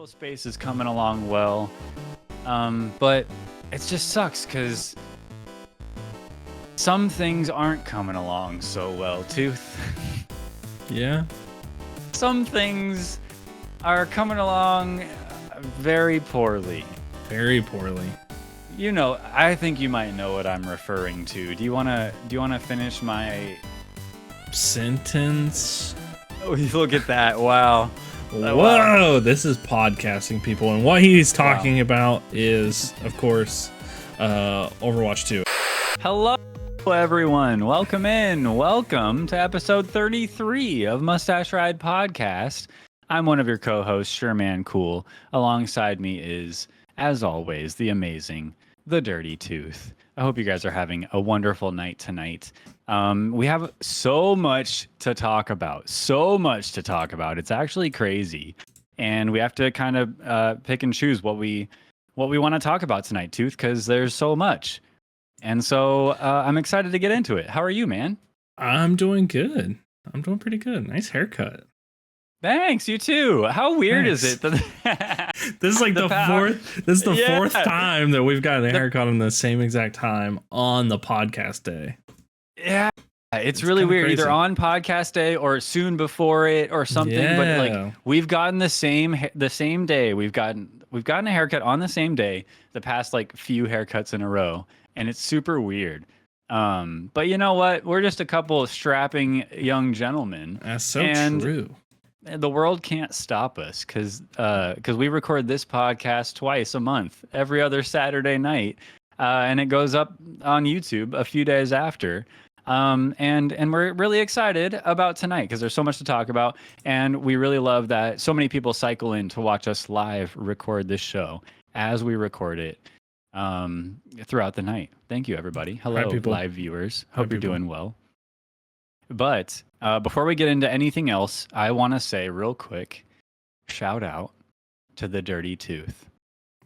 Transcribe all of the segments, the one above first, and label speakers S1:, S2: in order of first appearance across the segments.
S1: little space is coming along well, but it just sucks because some things aren't coming along so well, Tooth.
S2: Yeah.
S1: Some things are coming along very poorly.
S2: Very poorly.
S1: You know, I think you might know what I'm referring to. Do you wanna finish my
S2: sentence?
S1: Oh, look at that! Wow.
S2: Whoa!
S1: Wow.
S2: This is podcasting, people, and what he's talking about is, of course, Overwatch 2.
S1: Hello, everyone. Welcome in. Welcome to episode 33 of Mustache Ride podcast. I'm one of your co-hosts, Sherman Cool. Alongside me is, as always, the amazing, the Dirty Tooth. I hope you guys are having a wonderful night tonight. We have so much to talk about. It's actually crazy. And we have to kind of pick and choose what we want to talk about tonight, Tooth, because there's so much. And so I'm excited to get into it. How are you, man?
S2: I'm doing good. I'm doing pretty good. Nice haircut.
S1: Thanks, you too. How weird is it that
S2: this is like the fourth time that we've gotten a haircut on the same exact time on the podcast day.
S1: Yeah, it's really weird. Crazy. Either on podcast day or soon before it or something. Yeah. But like we've gotten the same day. We've gotten a haircut on the same day. The past like few haircuts in a row, and it's super weird. But you know what? We're just a couple of strapping young gentlemen.
S2: That's so true.
S1: The world can't stop us because we record this podcast twice a month, every other Saturday night, and it goes up on YouTube a few days after. And we're really excited about tonight because there's so much to talk about, and we really love that so many people cycle in to watch us live record this show as we record it throughout the night. Thank you, everybody. Hello, live viewers. Hope you're doing well. But before we get into anything else, I want to say real quick, shout out to the Dirty Tooth.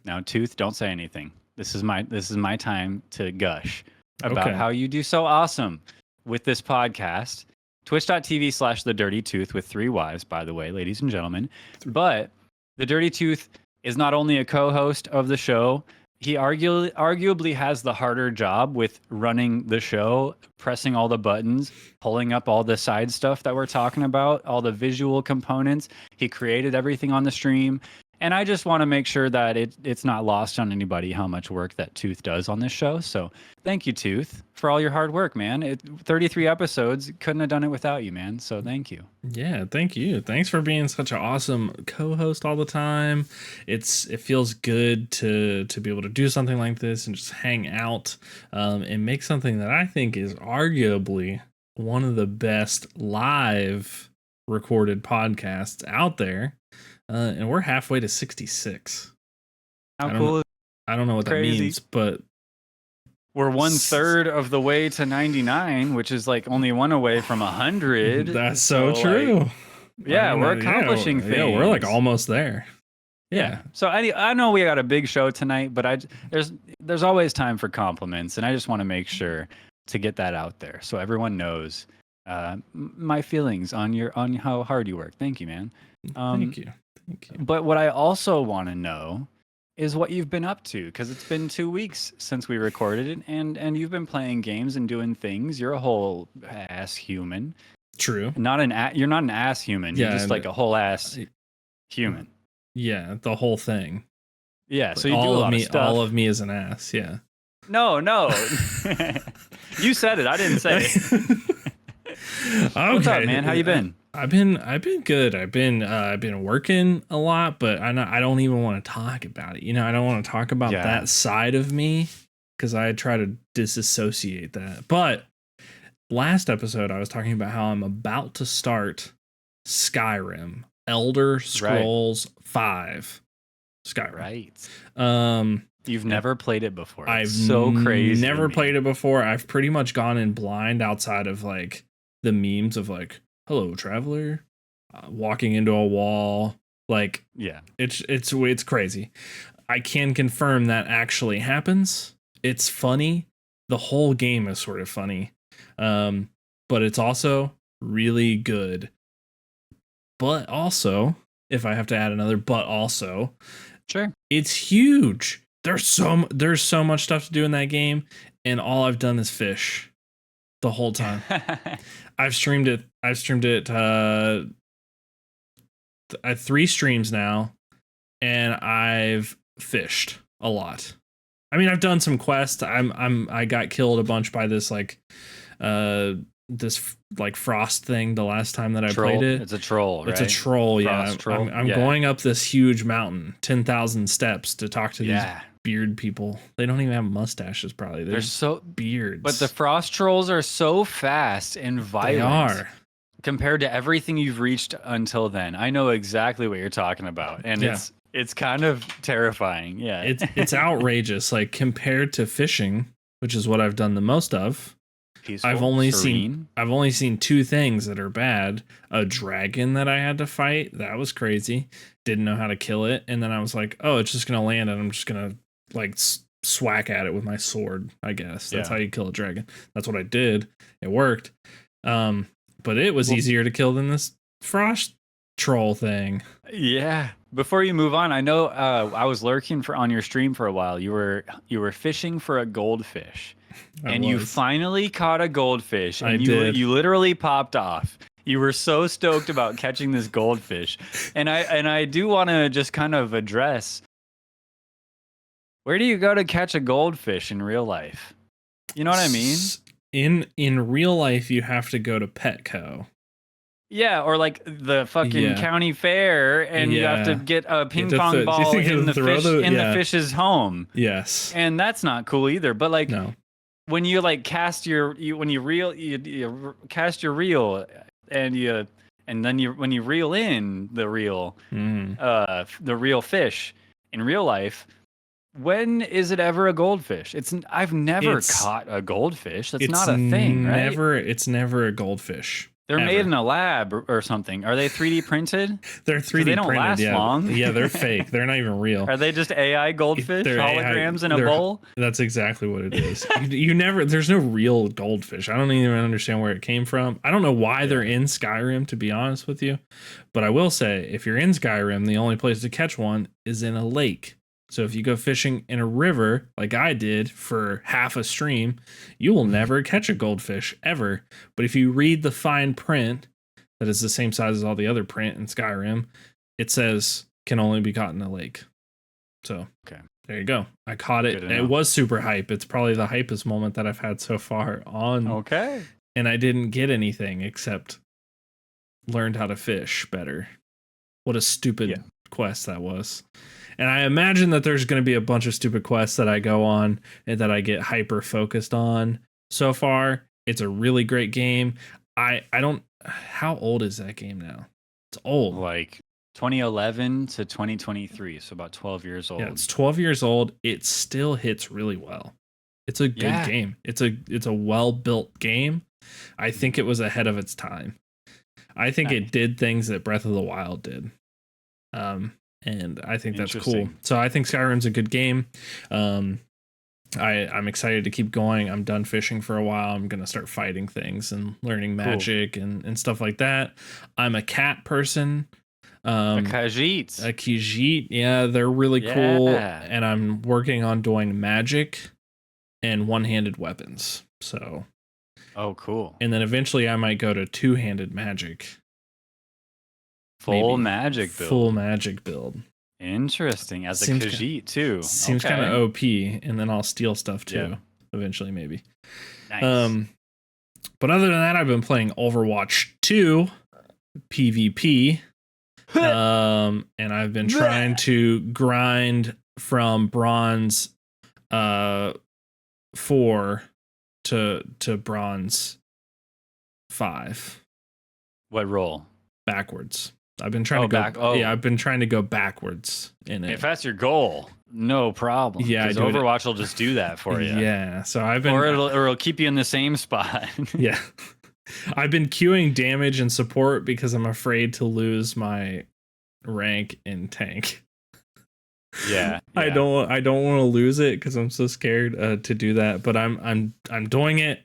S1: Now, Tooth, don't say anything. This is my time to gush about how you do so awesome with this podcast. Twitch.tv/The Dirty Tooth with 3 Ys, by the way, ladies and gentlemen. But the Dirty Tooth is not only a co-host of the show, he arguably has the harder job with running the show, pressing all the buttons, pulling up all the side stuff that we're talking about, all the visual components. He created everything on the stream. And I just want to make sure that it's not lost on anybody how much work that Tooth does on this show. So thank you, Tooth, for all your hard work, man. 33 episodes, couldn't have done it without you, man. So thank you.
S2: Yeah, thank you. Thanks for being such an awesome co-host all the time. It feels good to be able to do something like this and just hang out and make something that I think is arguably one of the best live recorded podcasts out there. And we're halfway to 66.
S1: How cool is
S2: I don't know what
S1: crazy.
S2: That means, but
S1: we're 1/3 of the way to 99, which is like only one away from 100.
S2: That's so true.
S1: Like, yeah, we're accomplishing things.
S2: Yeah, we're like almost there.
S1: Yeah. So I know we got a big show tonight, but there's always time for compliments, and I just want to make sure to get that out there so everyone knows my feelings on how hard you work. Thank you, man.
S2: Thank you.
S1: But what I also want to know is what you've been up to, because it's been 2 weeks since we recorded it, and you've been playing games and doing things. You're a whole ass human.
S2: True.
S1: You're not an ass human.
S2: Yeah,
S1: you're just like a whole ass human.
S2: Yeah, the whole thing.
S1: Yeah, so you do a lot of stuff.
S2: All of me is an ass. Yeah.
S1: No. You said it. I didn't say it.
S2: Okay.
S1: What's up, man? How you been?
S2: I've been good. I've been working a lot, but I don't even want to talk about it. You know, I don't want to talk about that side of me because I try to disassociate that. But last episode, I was talking about how I'm about to start Skyrim, Elder Scrolls 5, Skyrim.
S1: Right. You've never played it before.
S2: I've
S1: so crazy.
S2: Never played it before. I've pretty much gone in blind outside of like the memes of like, hello, traveler, walking into a wall. Like, yeah, it's crazy. I can confirm that actually happens. It's funny. The whole game is sort of funny. But it's also really good. But also, if I have to add another but also.
S1: Sure.
S2: It's huge. There's so much stuff to do in that game, and all I've done is fish the whole time. I've streamed it. I have 3 streams now, and I've fished a lot. I mean, I've done some quests. I got killed a bunch by this frost thing the last time that I played it.
S1: It's a troll, right?
S2: It's a troll,
S1: Frost troll.
S2: I'm going up this huge mountain, 10,000 steps to talk to these beard people. They don't even have mustaches, probably. They're so beards.
S1: But the frost trolls are so fast and violent. They are. Compared to everything you've reached until then. I know exactly what you're talking about. And it's kind of terrifying. Yeah.
S2: It's outrageous. Like, compared to fishing, which is what I've done the most of.
S1: Peaceful,
S2: I've only seen 2 things that are bad. A dragon that I had to fight. That was crazy. Didn't know how to kill it. And then I was like, oh, it's just going to land and I'm just going to like swack at it with my sword, I guess. That's how you kill a dragon. That's what I did. It worked. But it was easier to kill than this frost troll thing.
S1: Yeah. Before you move on, I know I was lurking on your stream for a while. You were fishing for a goldfish. You finally caught a goldfish, and you literally popped off. You were so stoked about catching this goldfish. And I do want to just kind of address, where do you go to catch a goldfish in real life? You know what I mean?
S2: In real life, you have to go to Petco.
S1: Yeah, or like the fucking county fair, and you have to get a ping pong ball in the fish's home.
S2: Yes,
S1: and that's not cool either. But like, when you like cast your reel, when you cast your reel, and then when you reel in the real fish in real life. When is it ever a goldfish? I've never caught a goldfish. That's not a thing, right?
S2: It's never a goldfish.
S1: They're made in a lab or something. Are they 3D printed?
S2: They're 3D printed.
S1: They don't last long.
S2: Yeah, they're fake. They're not even real.
S1: Are they just AI goldfish holograms in a bowl?
S2: That's exactly what it is. There's no real goldfish. I don't even understand where it came from. I don't know why they're in Skyrim, to be honest with you. But I will say, if you're in Skyrim, the only place to catch one is in a lake. So if you go fishing in a river, like I did for half a stream, you will never catch a goldfish, ever. But if you read the fine print, that is the same size as all the other print in Skyrim, it says can only be caught in a lake. So there you go. I caught it. It was super hype. It's probably the hypest moment that I've had so far on.
S1: Okay.
S2: And I didn't get anything except learned how to fish better. What a stupid quest that was. And I imagine that there's going to be a bunch of stupid quests that I go on and that I get hyper focused on. So far, it's a really great game. How old is that game now? It's old.
S1: Like 2011 to 2023, so about 12 years old.
S2: Yeah, it's 12 years old. It still hits really well. It's a good game. It's a well-built game. I think it was ahead of its time. I think it did things that Breath of the Wild did. And I think that's cool. So I think Skyrim's a good game. I'm excited to keep going. I'm done fishing for a while. I'm going to start fighting things and learning magic and stuff like that. I'm a cat person.
S1: A
S2: Khajiit. Yeah, they're really cool. And I'm working on doing magic and one-handed weapons. So.
S1: Oh, cool.
S2: And then eventually I might go to two-handed magic.
S1: Full magic build. Interesting. As a Khajiit, too.
S2: Seems kind of OP, and then I'll steal stuff, too. Eventually, maybe.
S1: Nice.
S2: But other than that, I've been playing Overwatch 2 PvP. And I've been trying to grind from bronze 4 to bronze 5.
S1: What role?
S2: Backwards. I've been trying to go I've been trying to go backwards in it.
S1: If that's your goal, no problem.
S2: Yeah,
S1: because Overwatch will just do that for you.
S2: Yeah, so I've been,
S1: or it'll keep you in the same spot.
S2: Yeah, I've been queuing damage and support because I'm afraid to lose my rank in tank.
S1: Yeah,
S2: I don't want to lose it because I'm so scared to do that. But I'm doing it.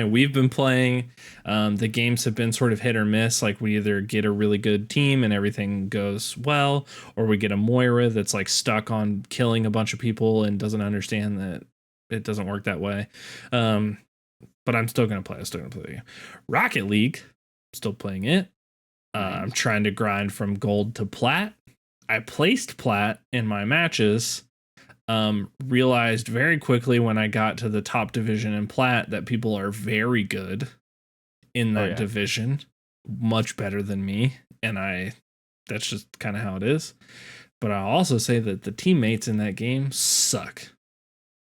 S2: We've been playing. The games have been sort of hit or miss. Like we either get a really good team and everything goes well, or we get a Moira that's like stuck on killing a bunch of people and doesn't understand that it doesn't work that way. But I'm still gonna play. Rocket League, still playing it.
S1: Nice.
S2: I'm trying to grind from gold to plat. I placed plat in my matches. Realized very quickly when I got to the top division in plat that people are very good in that division, much better than me, and that's just kind of how it is. But I'll also say that the teammates in that game suck.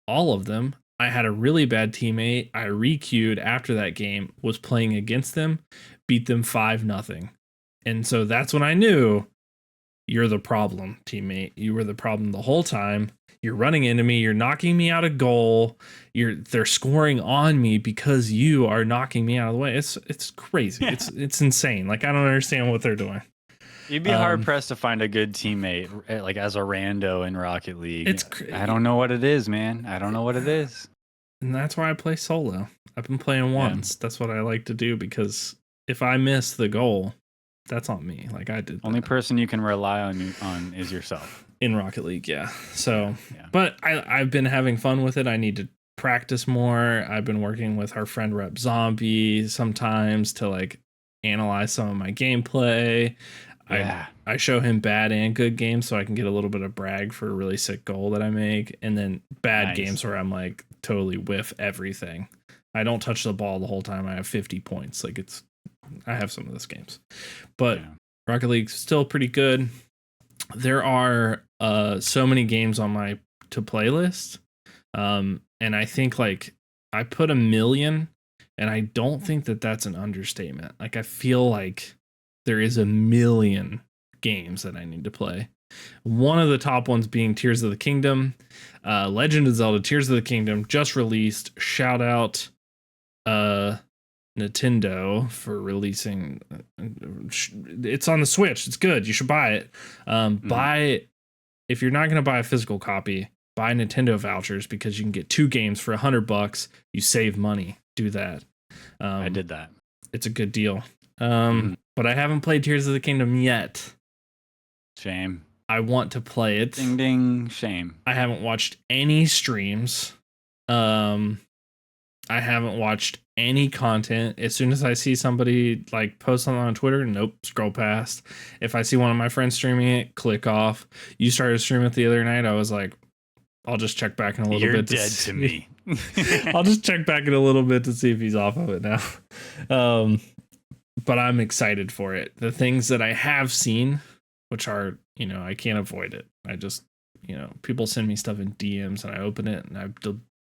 S2: All of them. I had a really bad teammate. I requeued after that game, was playing against them, beat them 5-0. And so that's when I knew you're the problem, teammate. You were the problem the whole time. You're running into me. You're knocking me out of goal. They're scoring on me because you are knocking me out of the way. It's crazy. Yeah. It's insane. Like, I don't understand what they're doing.
S1: You'd be hard pressed to find a good teammate like as a rando in Rocket League. I don't know what it is, man. I don't know what it is.
S2: And that's why I play solo. I've been playing once. That's what I like to do, because if I miss the goal, that's on me. Like I did.
S1: Only person you can rely on is yourself.
S2: In Rocket League, yeah. So, but I've been having fun with it. I need to practice more. I've been working with our friend Rep Zombie sometimes to like analyze some of my gameplay. Yeah. I show him bad and good games so I can get a little bit of brag for a really sick goal that I make, and then bad games where I'm like totally whiff everything. I don't touch the ball the whole time. I have 50 points. Like I have some of those games, but Rocket League's still pretty good. There are so many games on my to play list, and I think like I put 1 million, and I don't think that that's an understatement. Like I feel like there is 1 million games that I need to play. One of the top ones being Tears of the Kingdom. Legend of Zelda Tears of the Kingdom just released. Shout out Nintendo for releasing. It's on the Switch. It's good. You should buy it. If you're not going to buy a physical copy, buy Nintendo vouchers, because you can get 2 games for $100. You save money. Do that.
S1: I did that.
S2: It's a good deal. But I haven't played Tears of the Kingdom yet.
S1: Shame.
S2: I want to play it.
S1: Ding ding, shame.
S2: I haven't watched any streams. I haven't watched any content. As soon as I see somebody like post something on Twitter, nope, scroll past. If I see one of my friends streaming it, click off. You started streaming it the other night. I was like, I'll just check back in a little bit.
S1: You're dead to me.
S2: I'll just check back in a little bit to see if he's off of it now. But I'm excited for it. The things that I have seen, which are, I can't avoid it. I just, people send me stuff in DMs and I open it and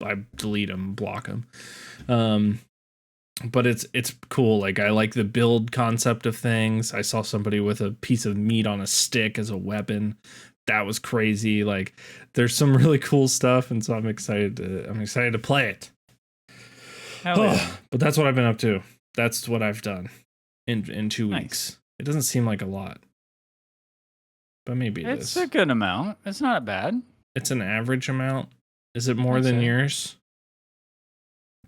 S2: I delete them, block them. But it's cool. Like I like the build concept of things. I saw somebody with a piece of meat on a stick as a weapon. That was crazy. Like there's some really cool stuff, and so I'm excited to play it. But that's what I've been up to. That's what I've done in 2 weeks. It doesn't seem like a lot, but maybe
S1: it's a good amount. It's not bad.
S2: It's an average amount. Is it more than yours?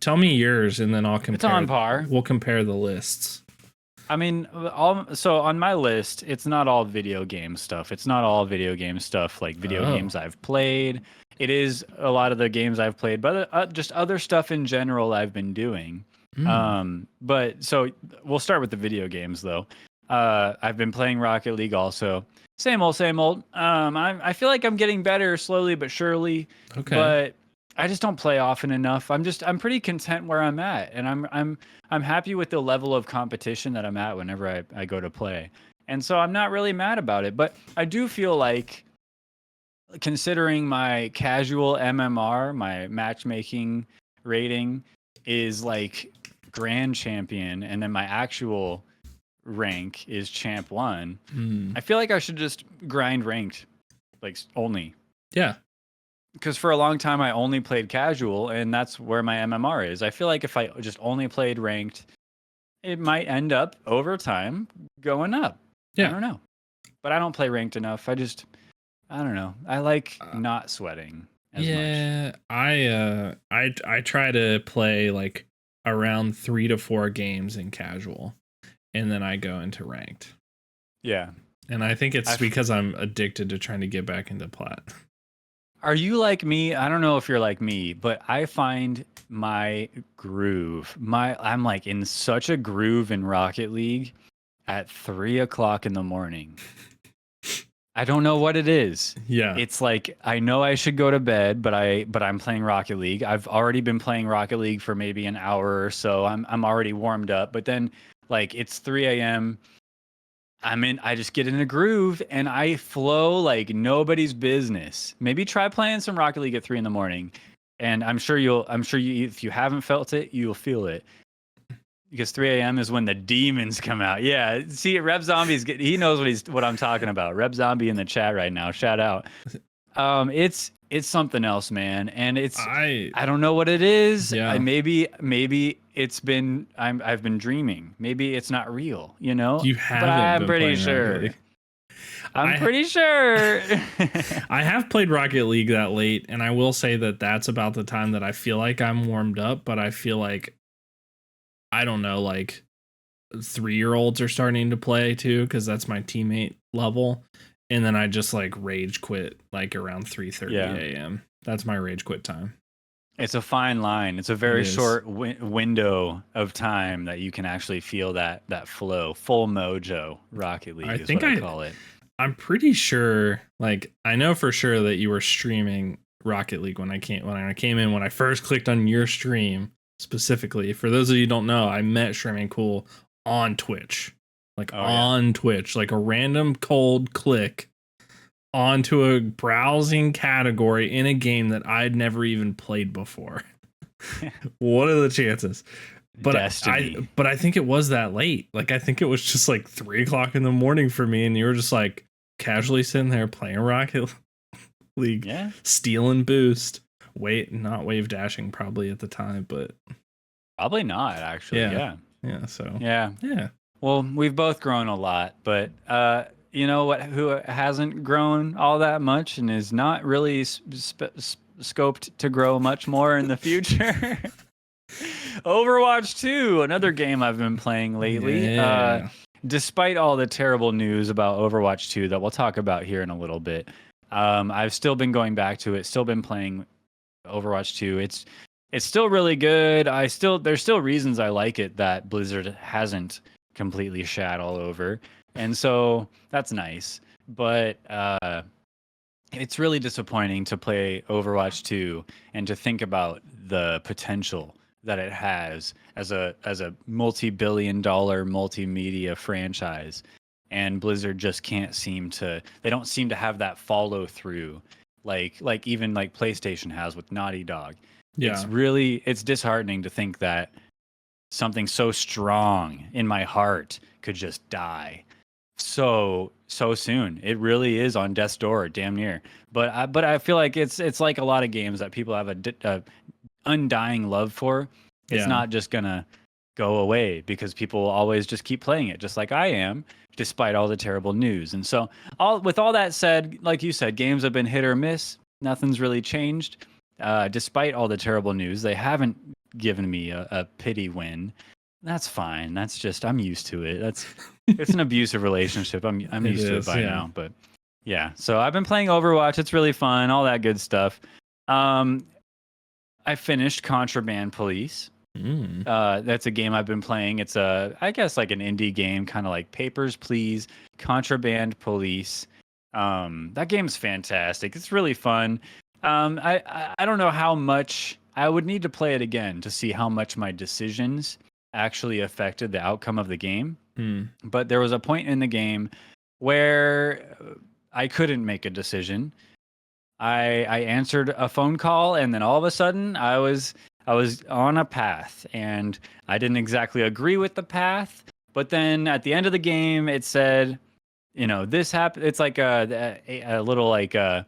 S2: Tell me yours, and then I'll compare.
S1: It's on par.
S2: We'll compare the lists.
S1: I mean, so on my list, it's not all video game stuff. It's not all video game stuff like video games I've played. It is a lot of the games I've played, but just other stuff in general I've been doing. But so we'll start with the video games though. I've been playing Rocket League also. Same old. I feel like I'm getting better slowly but surely. Okay. But I just don't play often enough. I'm pretty content where I'm at, and I'm happy with the level of competition that I'm at whenever I go to play. And so I'm not really mad about it, but I do feel like, considering my casual MMR, my matchmaking rating is like grand champion, and then my actual rank is champ 1. I feel like I should just grind ranked, like only.
S2: Yeah.
S1: Because for a long time I only played casual, and that's where my MMR is. I feel like if I just only played ranked, it might end up over time going up. Yeah. I don't know. But I don't play ranked enough. I I don't know. I like not sweating as much.
S2: Yeah, I try to play like around 3 to 4 games in casual, and then I go into ranked.
S1: Yeah.
S2: And I think it's because I'm addicted to trying to get back into plat.
S1: Are you like me? I don't know if you're like me, but I find my groove. I'm like in such a groove in Rocket League at 3 o'clock in the morning. I don't know what it is.
S2: Yeah.
S1: It's like I know I should go to bed, but I'm playing Rocket League. I've already been playing Rocket League for maybe an hour or so. I'm already warmed up, but then like it's 3 a.m. I just get in a groove and I flow like nobody's business. Maybe try playing some Rocket League at 3 in the morning. And I'm sure you, if you haven't felt it, you'll feel it. Because 3 a.m. is when the demons come out. Yeah. See, Reb Zombie's, he knows what I'm talking about. Reb Zombie in the chat right now. Shout out. It's something else, man. And I don't know what it is.
S2: Yeah.
S1: Maybe it's been, I've been dreaming. Maybe it's not real, you know?
S2: You haven't.
S1: But I'm pretty sure. I'm pretty sure.
S2: I have played Rocket League that late, and I will say that that's about the time that I feel like I'm warmed up, but I feel like, I don't know, like 3-year-olds are starting to play too, because that's my teammate level. And then I just like rage quit like around 3:30 a.m. That's my rage quit time.
S1: It's a fine line. It's a very short window of time that you can actually feel that flow, full mojo. Rocket League is what I call it.
S2: I'm pretty sure, like I know for sure that you were streaming Rocket League when I came in, when I first clicked on your stream specifically. For those of you who don't know, I met Streaming Cool on Twitch. Twitch, like a random cold click onto a browsing category in a game that I'd never even played before. What are the chances? But
S1: Destiny.
S2: I think it was that late. Like I think it was just like 3 o'clock in the morning for me, and you were just like casually sitting there playing Rocket League, stealing boost, not wave dashing probably at the time, but
S1: probably not actually. Yeah.
S2: So
S1: yeah. Well, we've both grown a lot, but you know what? Who hasn't grown all that much and is not really scoped to grow much more in the future? Overwatch 2, another game I've been playing lately. Despite all the terrible news about Overwatch 2 that we'll talk about here in a little bit, I've still been going back to it. Still been playing Overwatch 2. It's still really good. There's still reasons I like it that Blizzard hasn't completely shat all over, and so that's nice. But it's really disappointing to play Overwatch 2 and to think about the potential that it has as a multi-billion-dollar multimedia franchise, and Blizzard just can't they don't seem to have that follow through like even like PlayStation has with Naughty Dog. It's disheartening to think that something so strong in my heart could just die so soon. It really is on death's door, damn near. But I feel like it's like a lot of games that people have a undying love for. It's not just gonna go away because people always just keep playing it, just like I am, despite all the terrible news. And so with all that said, like you said, games have been hit or miss. Nothing's really changed. Despite all the terrible news, they haven't given me a pity win. That's fine. That's just, I'm used to it. It's an abusive relationship. I'm used to it by now. But yeah, so I've been playing Overwatch. It's really fun. All that good stuff. I finished Contraband Police. That's a game I've been playing. It's I guess like an indie game, kind of like Papers, Please, Contraband Police. That game's fantastic. It's really fun. I don't know how much I would need to play it again to see how much my decisions actually affected the outcome of the game. But there was a point in the game where I couldn't make a decision. I answered a phone call, and then all of a sudden I was on a path, and I didn't exactly agree with the path. But then at the end of the game, it said, you know, this happened. It's like a little like a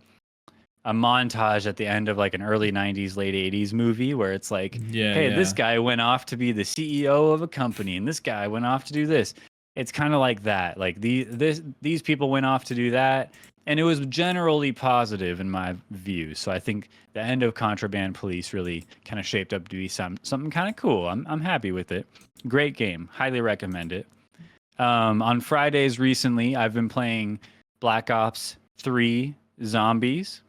S1: montage at the end of like an early 90s, late 80s movie where it's like, this guy went off to be the CEO of a company, and this guy went off to do this. It's kind of like that. Like these people went off to do that. and it was generally positive in my view. So I think the end of Contraband Police really kind of shaped up to be something kind of cool. I'm happy with it. Great game. Highly recommend it. On Fridays recently, I've been playing Black Ops 3 Zombies.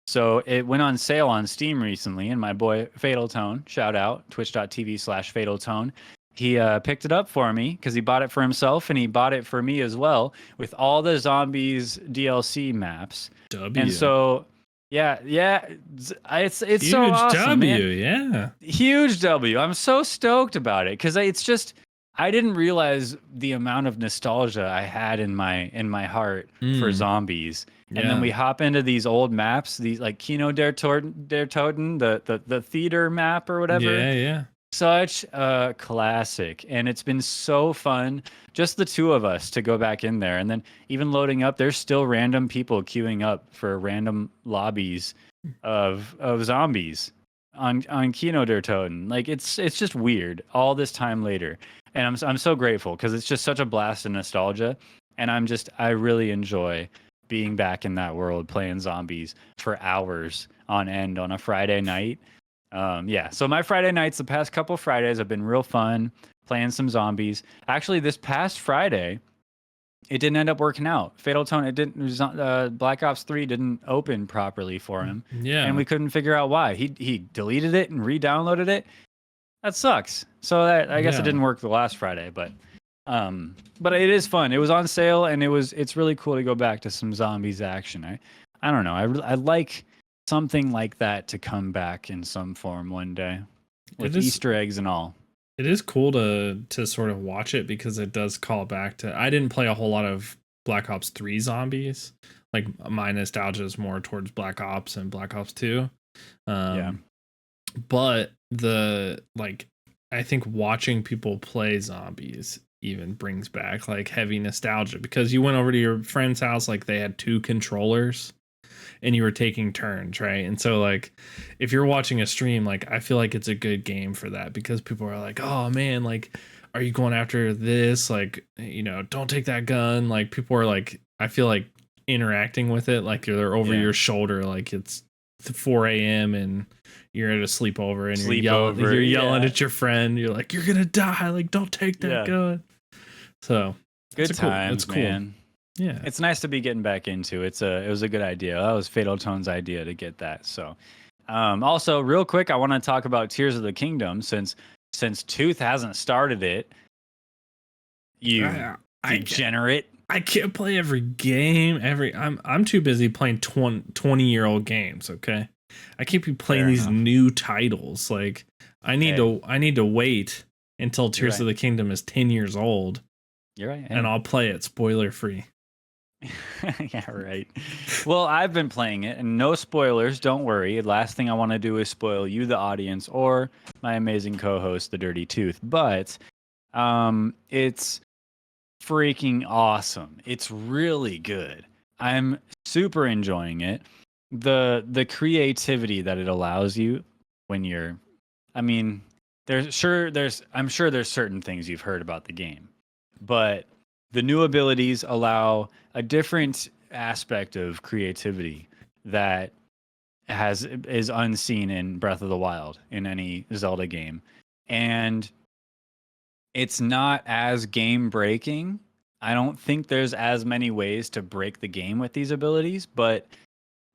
S1: So it went on sale on Steam recently, and my boy Fatal Tone, shout out, twitch.tv/Fatal Tone. He picked it up for me because he bought it for himself, and he bought it for me as well with all the Zombies DLC maps. And so, yeah, it's huge so awesome, man.
S2: Yeah,
S1: huge W. I'm so stoked about it because it's just I didn't realize the amount of nostalgia I had in my heart for Zombies. And then we hop into these old maps, these like Kino der Toten, the theater map or whatever.
S2: Yeah.
S1: Such a classic. And it's been so fun, just the two of us to go back in there. And then even loading up, there's still random people queuing up for random lobbies of zombies on Kino der Toten. Like it's just weird all this time later. And I'm so grateful because it's just such a blast of nostalgia. And I really enjoy being back in that world playing zombies for hours on end on a Friday night. So my Friday nights, the past couple Fridays have been real fun playing some zombies. Actually, this past Friday, it didn't end up working out. Fatal Tone, it didn't. Black Ops 3 didn't open properly for him.
S2: Yeah,
S1: and we couldn't figure out why. He deleted it and re-downloaded it. That sucks. So I guess it didn't work the last Friday, but it is fun. It was on sale, and it's really cool to go back to some zombies action. I don't know. I like something like that to come back in some form one day with Easter eggs and all.
S2: It is cool to sort of watch it because it does call back to. I didn't play a whole lot of Black Ops 3 zombies. Like my nostalgia is more towards Black Ops and Black Ops 2. But I think watching people play zombies even brings back like heavy nostalgia because you went over to your friend's house, like they had 2 controllers and you were taking turns, right? And so like if you're watching a stream, like I feel like it's a good game for that because people are like, oh man, like are you going after this? Like, don't take that gun. Like people are like, I feel like interacting with it like they're over your shoulder, like it's 4 a.m. and you're at a sleepover and you're yelling at your friend. You're like, you're gonna die. Like, don't take that gun. So
S1: good times,
S2: cool.
S1: man.
S2: Yeah,
S1: it's nice to be getting back into. It was a good idea. That was Fatal Tone's idea to get that. So, also real quick, I want to talk about Tears of the Kingdom since Tooth hasn't started it. You degenerate.
S2: I can't play every game. I'm too busy playing 20-year-old games. Okay, I can't be playing these new titles. Like I need to wait until Tears of the Kingdom is 10 years old.
S1: You're right,
S2: and I'll play it spoiler free.
S1: Yeah, right. Well, I've been playing it, and no spoilers. Don't worry. The last thing I want to do is spoil you, the audience, or my amazing co-host, the Dirty Tooth. But it's freaking awesome. It's really good. I'm super enjoying it. The creativity that it allows you when you're I'm sure there's certain things you've heard about the game, but the new abilities allow a different aspect of creativity that is unseen in Breath of the Wild in any Zelda game. And it's not as game breaking. I don't think there's as many ways to break the game with these abilities, but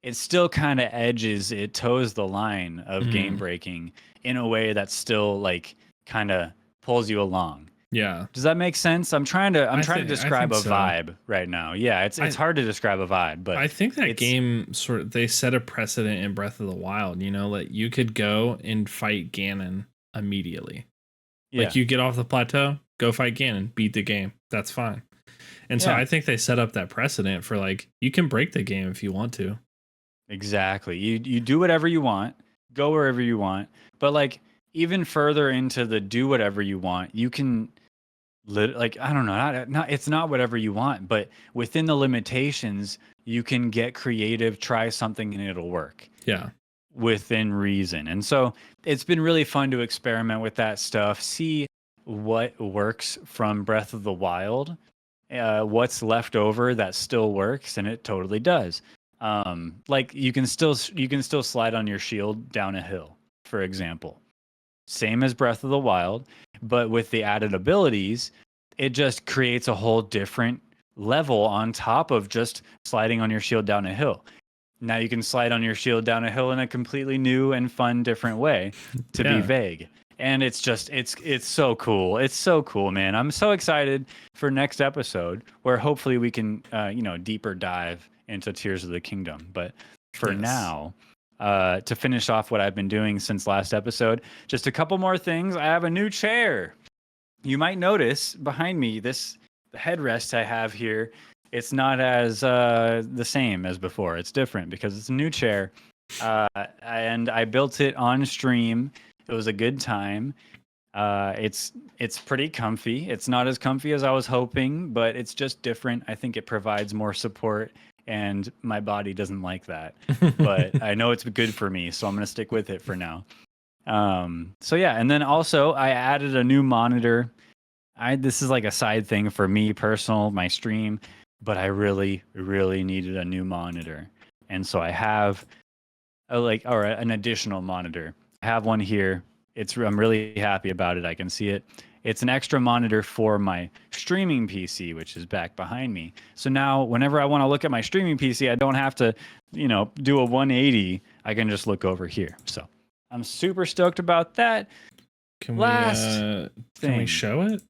S1: it still kind of toes the line of game breaking in a way that still like kind of pulls you along.
S2: Yeah.
S1: Does that make sense? I'm trying to describe a vibe right now. Yeah, it's hard to describe a vibe, but
S2: I think that game they set a precedent in Breath of the Wild, that you could go and fight Ganon immediately. Like you get off the plateau, go fight Ganon, beat the game. That's fine. And so I think they set up that precedent for like you can break the game if you want to.
S1: Exactly. You do whatever you want, go wherever you want, but like even further into the do whatever you want, you can like I don't know, not it's not whatever you want, but within the limitations, you can get creative, try something and it'll work.
S2: Yeah.
S1: Within reason. And so it's been really fun to experiment with that stuff, see what works from Breath of the Wild what's left over that still works, and it totally does. Like you can still slide on your shield down a hill, for example. Same as Breath of the Wild, but with the added abilities, it just creates a whole different level on top of just sliding on your shield down a hill. Now you can slide on your shield down a hill in a completely new and fun, different way to be vague. And it's just, it's so cool. It's so cool, man. I'm so excited for next episode where hopefully we can, deeper dive into Tears of the Kingdom. But for now, to finish off what I've been doing since last episode, just a couple more things. I have a new chair. You might notice behind me, the headrest I have here, it's not as the same as before. It's different because it's a new chair. And I built it on stream. It was a good time. It's pretty comfy. It's not as comfy as I was hoping, but it's just different. I think it provides more support, and my body doesn't like that. But I know it's good for me, so I'm going to stick with it for now. So yeah, and then also I added a new monitor. This is like a side thing for me personal, my stream, but I really, really needed a new monitor. And so I have an additional monitor. I have one here. I'm really happy about it. I can see it. It's an extra monitor for my streaming PC, which is back behind me. So now whenever I want to look at my streaming PC, I don't have to, do a 180. I can just look over here. So I'm super stoked about that.
S2: Can we show it?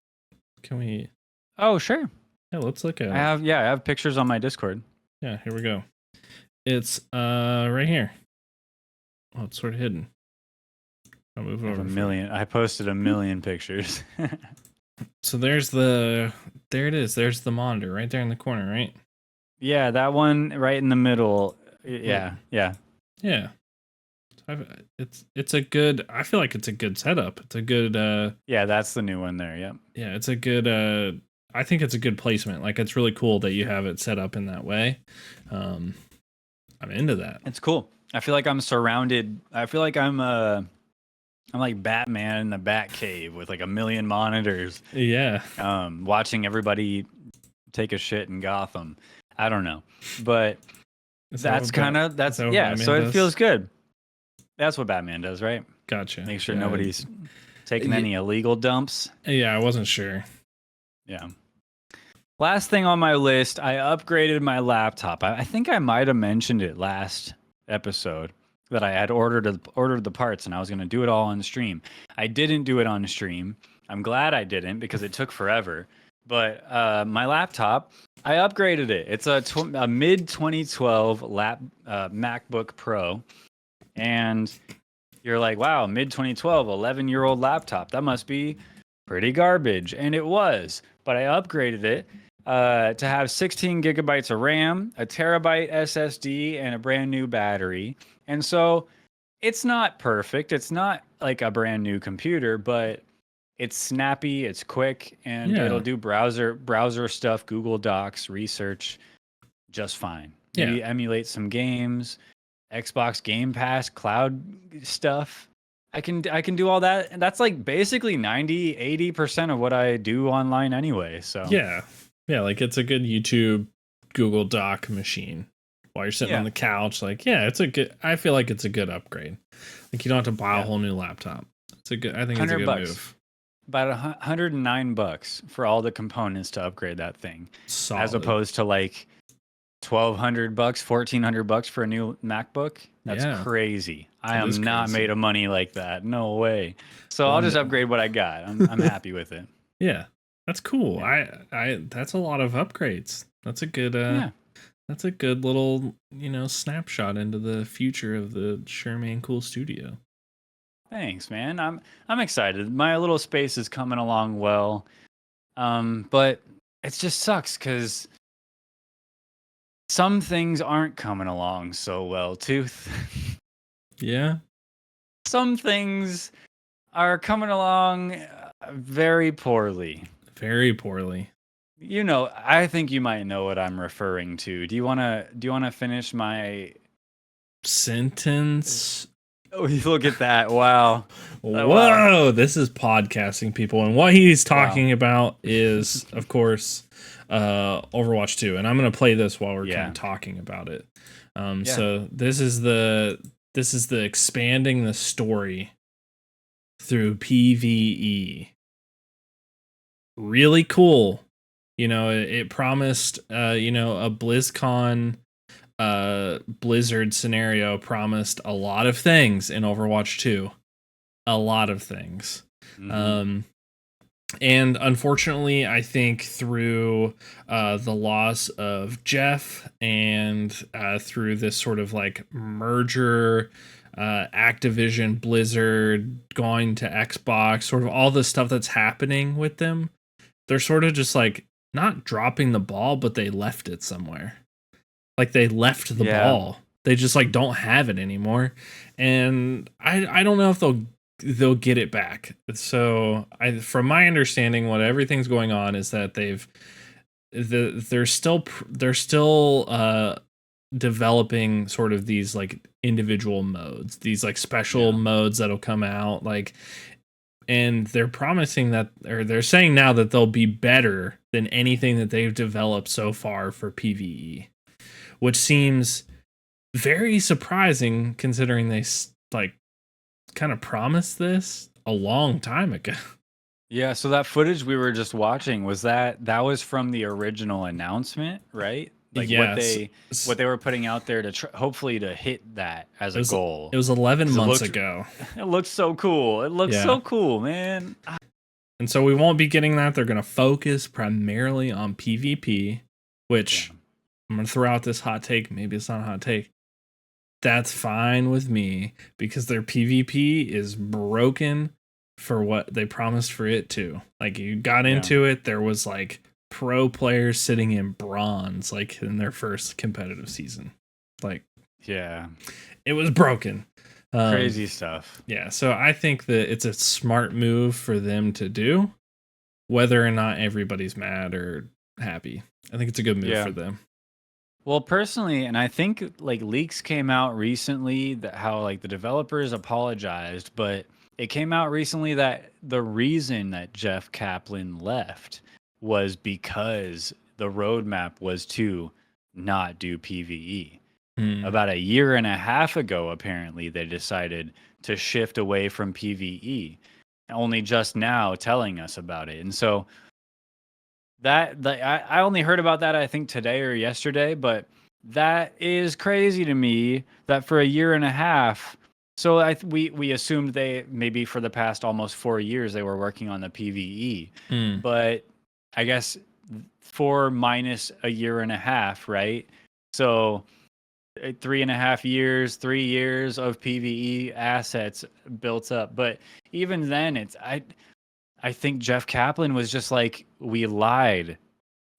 S2: Can we?
S1: Oh, sure.
S2: Yeah, let's look at it.
S1: I have pictures on my Discord.
S2: Yeah, here we go. It's right here. Oh, it's sort of hidden. I'll move over.
S1: I posted a million pictures.
S2: So there it is. There's the monitor right there in the corner, right?
S1: Yeah, that one right in the middle. Yeah.
S2: Yeah. It's a good. I feel like it's a good setup. It's a good.
S1: Yeah, that's the new one there. Yep.
S2: Yeah, it's a good. I think it's a good placement. Like, it's really cool that you have it set up in that way. I'm into that.
S1: It's cool. I feel like I'm surrounded. I feel like I'm like Batman in the Batcave with like a million monitors.
S2: Yeah.
S1: Watching everybody take a shit in Gotham. I don't know, but that's yeah. So it feels good. That's what Batman does, right?
S2: Gotcha.
S1: Make sure nobody's taking any illegal dumps.
S2: Yeah, I wasn't sure.
S1: Yeah. Last thing on my list, I upgraded my laptop. I think I might have mentioned it last episode that I had ordered the parts and I was going to do it all on stream. I didn't do it on stream. I'm glad I didn't because it took forever. But my laptop, I upgraded it. It's a mid 2012 MacBook Pro. And you're like, wow, mid 2012, 11-year-old laptop. That must be pretty garbage. And it was. But I upgraded it to have 16 gigabytes of RAM, a terabyte SSD, and a brand new battery. And so it's not perfect. It's not like a brand new computer, but it's snappy, it's quick, and it'll do browser stuff, Google Docs, research just fine. Maybe emulate some games, Xbox Game Pass, cloud stuff. I can do all that. And that's like basically 80% of what I do online anyway. So
S2: yeah, like it's a good YouTube, Google Doc machine while you're sitting on the couch. Like, I feel like it's a good upgrade. Like, you don't have to buy a whole new laptop. I think it's a good move.
S1: About $109 for all the components to upgrade that thing.
S2: Solid.
S1: As opposed to like $1,200, $1,400 for a new MacBook. That's crazy. I am not made of money like that. No way. So I'll just upgrade what I got. I'm happy with it.
S2: Yeah, that's cool. I that's a lot of upgrades. That's a good that's a good little snapshot into the future of the Sherman Cool Studio.
S1: Thanks, man. I'm excited. My little space is coming along well. But it just sucks because some things aren't coming along so well, Tooth.
S2: Yeah.
S1: Some things are coming along very poorly.
S2: Very poorly.
S1: I think you might know what I'm referring to. Do you wanna finish my
S2: sentence?
S1: Oh, you look at that! Wow.
S2: Whoa,
S1: Wow.
S2: this is podcasting, people, and what he's
S1: Wow.
S2: talking about is, of course, Overwatch 2, and I'm gonna play this while we're kind
S1: Yeah.
S2: of talking about it.
S1: Yeah.
S2: So this is the expanding the story through PvE. Really cool. It promised a BlizzCon Blizzard scenario promised a lot of things in Overwatch 2. A lot of things.
S1: Mm-hmm.
S2: And unfortunately, I think through the loss of Jeff and through this sort of like merger, Activision, Blizzard going to Xbox, sort of all the stuff that's happening with them, they're sort of just like not dropping the ball, but they left it somewhere. Like they left the
S1: Yeah.
S2: ball. They just like don't have it anymore. And I don't know if they'll get it back. So from my understanding, what everything's going on is that they're still developing sort of these like individual modes, these like special modes that'll come out, like, and they're promising that, or they're saying now that they'll be better than anything that they've developed so far for PvE, which seems very surprising considering they like kind of promised this a long time ago.
S1: Yeah, so that footage we were just watching that was from the original announcement, right? Like
S2: Yes,
S1: what they were putting out there to hopefully to hit that as
S2: it
S1: a
S2: was
S1: goal.
S2: it was 11
S1: 'Cause
S2: months ago.
S1: it looks so cool. It looks
S2: Yeah.
S1: so cool, man.
S2: And so we won't be getting that. They're going to focus primarily on PvP, which I'm going to throw out this hot take. Maybe it's not a hot take. That's fine with me because their PvP is broken for what they promised for it to. Like you got into it, there was like pro players sitting in bronze, like in their first competitive season. Like,
S1: Yeah.
S2: it was broken.
S1: Crazy stuff.
S2: Yeah, so I think that it's a smart move for them to do, whether or not everybody's mad or happy. I think it's a good move for them.
S1: Well, personally, and I think like leaks came out recently that how like the developers apologized, but it came out recently that the reason that Jeff Kaplan left was because the roadmap was to not do PvE. About a year and a half ago, apparently, they decided to shift away from PvE, only just now telling us about it. And so I only heard about that I think today or yesterday, but that is crazy to me that for a year and a half. So we assumed they maybe for the past almost 4 years they were working on the PvE, but I guess 4 minus a year and a half, right? So 3.5 years, 3 years of PvE assets built up. But even then, I think Jeff Kaplan was just like, we lied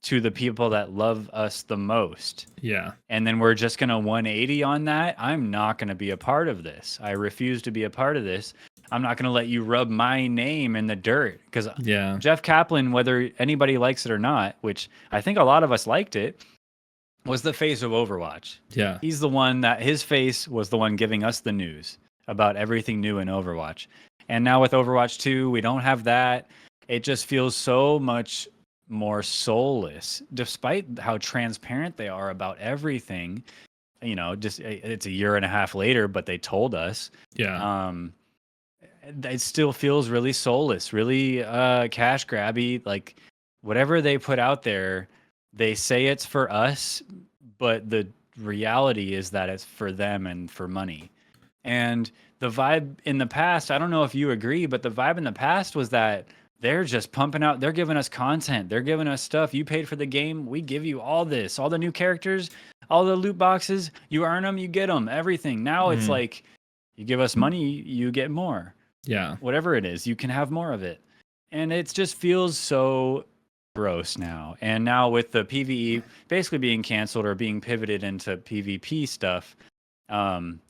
S1: to the people that love us the most.
S2: Yeah.
S1: And then we're just going to 180 on that. I'm not going to be a part of this. I refuse to be a part of this. I'm not going to let you rub my name in the dirt. Because Jeff Kaplan, whether anybody likes it or not, which I think a lot of us liked it, was the face of Overwatch.
S2: Yeah.
S1: He's the one that his face was the one giving us the news about everything new in Overwatch. And now with Overwatch 2, we don't have that. It just feels so much more soulless, despite how transparent they are about everything. You know, just it's a year and a half later, but they told us.
S2: Yeah.
S1: It still feels really soulless, really cash grabby. Like whatever they put out there, they say it's for us, but the reality is that it's for them and for money. And the vibe in the past, I don't know if you agree, but the vibe in the past was that they're just pumping out, they're giving us content, they're giving us stuff. You paid for the game, we give you all this, all the new characters, all the loot boxes, you earn them, you get them, everything. Now it's like, you give us money, you get more.
S2: Yeah.
S1: Whatever it is, you can have more of it. And it just feels so gross now. And now with the PvE basically being canceled or being pivoted into PvP stuff,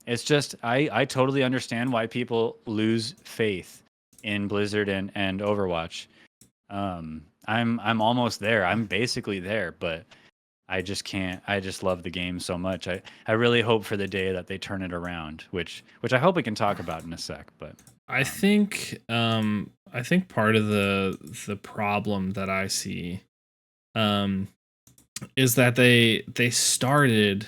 S1: it's just I totally understand why people lose faith in Blizzard and Overwatch. I'm almost there. I'm basically there, but I just can't. I just love the game so much. I really hope for the day that they turn it around, which I hope we can talk about in a sec. But
S2: I think part of the problem that I see is that they started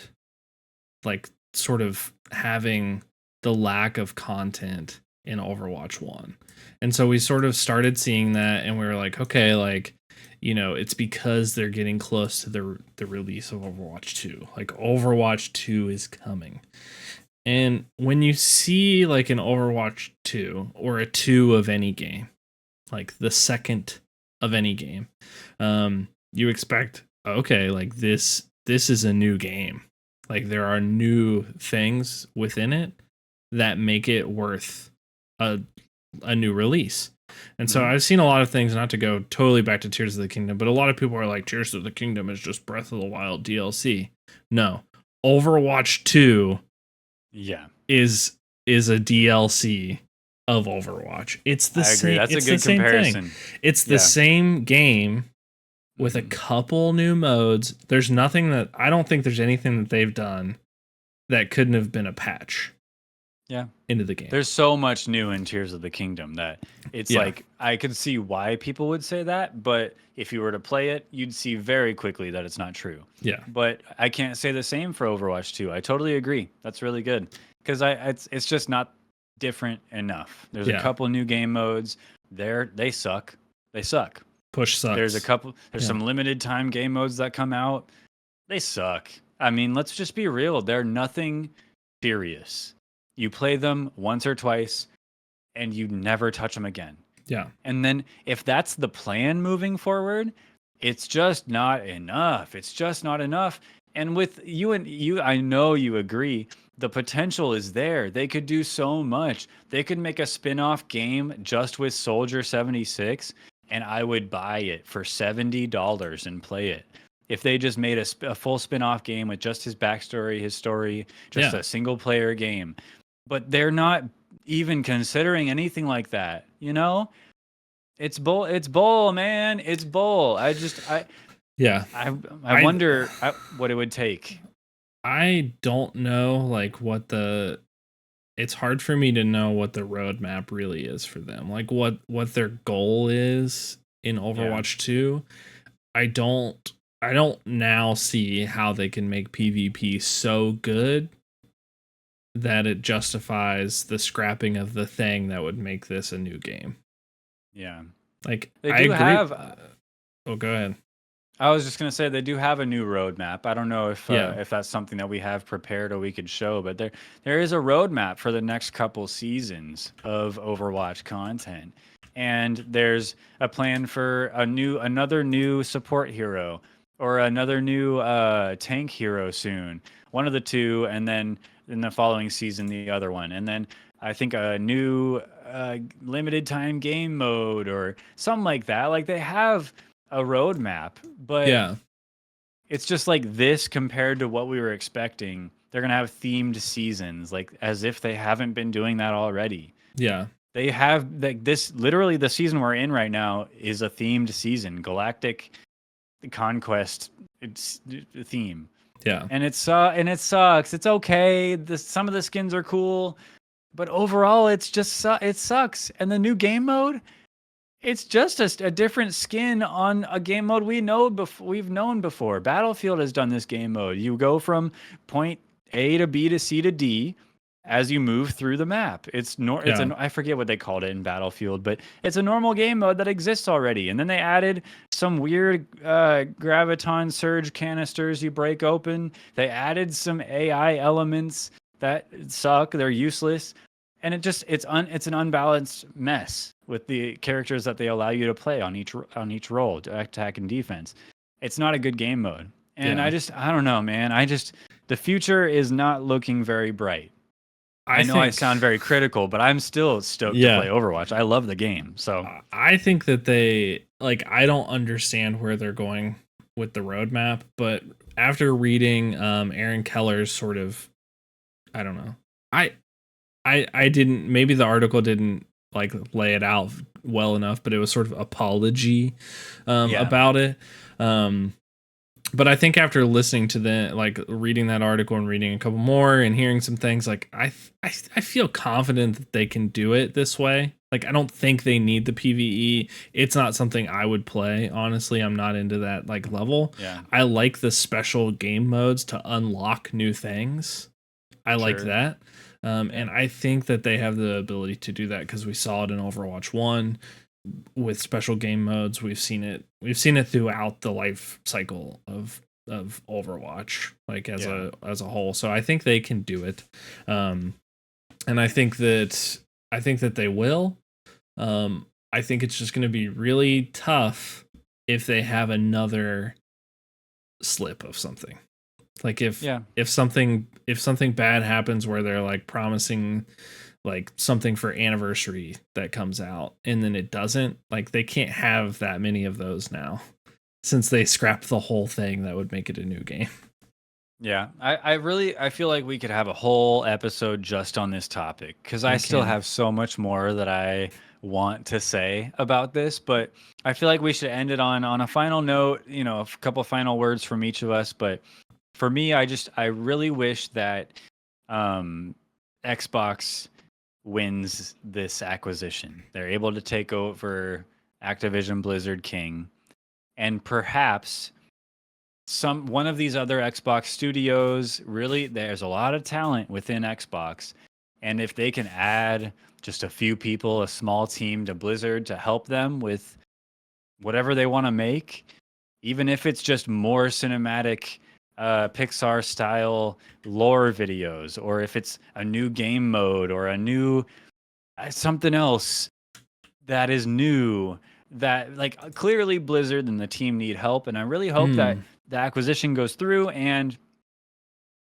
S2: like sort of having the lack of content in Overwatch 1. And so we sort of started seeing that, and we were like, okay, like, you know, it's because they're getting close to the release of Overwatch 2. Like Overwatch 2 is coming. And when you see like an Overwatch 2 or a 2 of any game, like the second of any game, you expect, okay, like this is a new game. Like there are new things within it that make it worth a new release. And so I've seen a lot of things, not to go totally back to Tears of the Kingdom, but a lot of people are like, Tears of the Kingdom is just Breath of the Wild DLC. No. Overwatch 2 is a DLC of Overwatch. It's the same.
S1: That's
S2: it's
S1: a good
S2: the same
S1: comparison.
S2: Thing. It's the same game with a couple new modes. There's nothing that I don't think there's anything that they've done that couldn't have been a patch. Into the game.
S1: There's so much new in Tears of the Kingdom that it's like I could see why people would say that, but if you were to play it, you'd see very quickly that it's not true.
S2: Yeah.
S1: But I can't say the same for Overwatch 2. I totally agree. That's really good because it's just not different enough. There's a couple new game modes. They suck. They suck.
S2: Push sucks.
S1: There's some limited time game modes that come out. They suck. I mean, let's just be real. They're nothing serious. You play them once or twice, and you never touch them again.
S2: Yeah.
S1: And then if that's the plan moving forward, it's just not enough. It's just not enough. And with you, I know you agree. The potential is there. They could do so much. They could make a spin-off game just with Soldier 76, and I would buy it for $70 and play it. If they just made a full spin-off game with just his backstory, his story, just a single-player game. But they're not even considering anything like that, you know? It's bull, man. It's bull. I wonder what it would take.
S2: I don't know like it's hard for me to know what the roadmap really is for them. Like what their goal is in Overwatch 2. I don't now see how they can make PvP so good that it justifies the scrapping of the thing that would make this a new game.
S1: Yeah.
S2: Like
S1: they do have
S2: go ahead.
S1: I was just going to say they do have a new roadmap. I don't know if that's something that we have prepared or we could show, but there is a roadmap for the next couple seasons of Overwatch content. And there's a plan for another new support hero or another new tank hero soon. One of the two, and then in the following season, the other one. And then I think a new limited time game mode or something like that. Like they have a roadmap, but it's just like this compared to what we were expecting. They're going to have themed seasons, like as if they haven't been doing that already.
S2: Yeah.
S1: They have like this, literally the season we're in right now is a themed season, Galactic Conquest theme.
S2: Yeah.
S1: And it sucks. It's okay. Some of the skins are cool, but overall it's just it sucks. And the new game mode, it's just a different skin on a game mode we've known before. Battlefield has done this game mode. You go from point A to B to C to D as you move through the map. I forget what they called it in Battlefield, but it's a normal game mode that exists already. And then they added some weird graviton surge canisters you break open. They added some AI elements that suck. They're useless. And it's an unbalanced mess with the characters that they allow you to play on each role, attack and defense. It's not a good game mode. And I don't know, man. The future is not looking very bright. I know I sound very critical, but I'm still stoked to play Overwatch. I love the game. So
S2: I think that I don't understand where they're going with the roadmap, but after reading Aaron Keller's sort of, I don't know. I didn't, maybe the article didn't like lay it out well enough, but it was sort of apology about it. But I think after listening to reading that article and reading a couple more and hearing some things, like I feel confident that they can do it this way. Like, I don't think they need the PvE. It's not something I would play. Honestly, I'm not into that like level.
S1: Yeah.
S2: I like the special game modes to unlock new things. I like that. And I think that they have the ability to do that because we saw it in Overwatch 1 with special game modes. We've seen it throughout the life cycle of Overwatch, like as a whole. So I think they can do it. And I think that they will. I think it's just going to be really tough if they have another slip of something. Like if something bad happens where they're like promising like something for anniversary that comes out and then it doesn't, like they can't have that many of those now since they scrapped the whole thing that would make it a new game.
S1: Yeah, I feel like we could have a whole episode just on this topic because I still have so much more that I want to say about this, but I feel like we should end it on a final note, you know, a couple final words from each of us. But for me, I really wish that Xbox wins this acquisition. They're able to take over Activision Blizzard King, and perhaps one of these other Xbox studios. Really, there's a lot of talent within Xbox, and if they can add just a few people, a small team to Blizzard to help them with whatever they want to make, even if it's just more cinematic Pixar style lore videos, or if it's a new game mode or a new something else that is new, that like clearly Blizzard and the team need help, and I really hope that the acquisition goes through and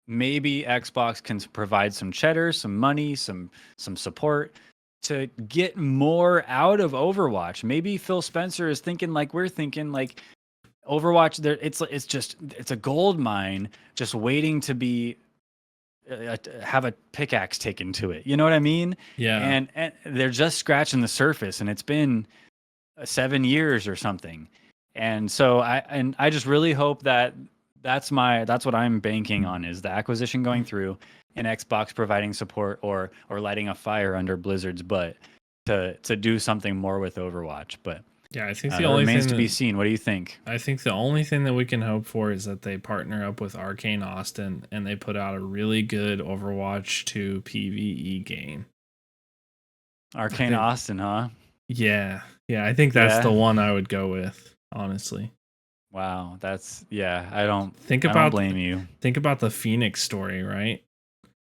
S1: maybe Xbox can provide some cheddar, some money, some support to get more out of Overwatch. Maybe Phil Spencer is thinking like we're thinking, like Overwatch there, it's a gold mine just waiting to be have a pickaxe taken to it. You know what I mean?
S2: Yeah.
S1: And they're just scratching the surface, and it's been 7 years or something. And so I just really hope that that's what I'm banking on, is the acquisition going through and Xbox providing support or lighting a fire under Blizzard's butt to do something more with Overwatch. But
S2: yeah, I think
S1: the only remains to be seen. What do you think?
S2: I think the only thing that we can hope for is that they partner up with Arcane Austin and they put out a really good Overwatch 2 PvE game.
S1: Arcane Austin, huh?
S2: Yeah. Yeah, I think that's the one I would go with, honestly.
S1: Wow, I don't blame you.
S2: Think about the Phoenix story, right?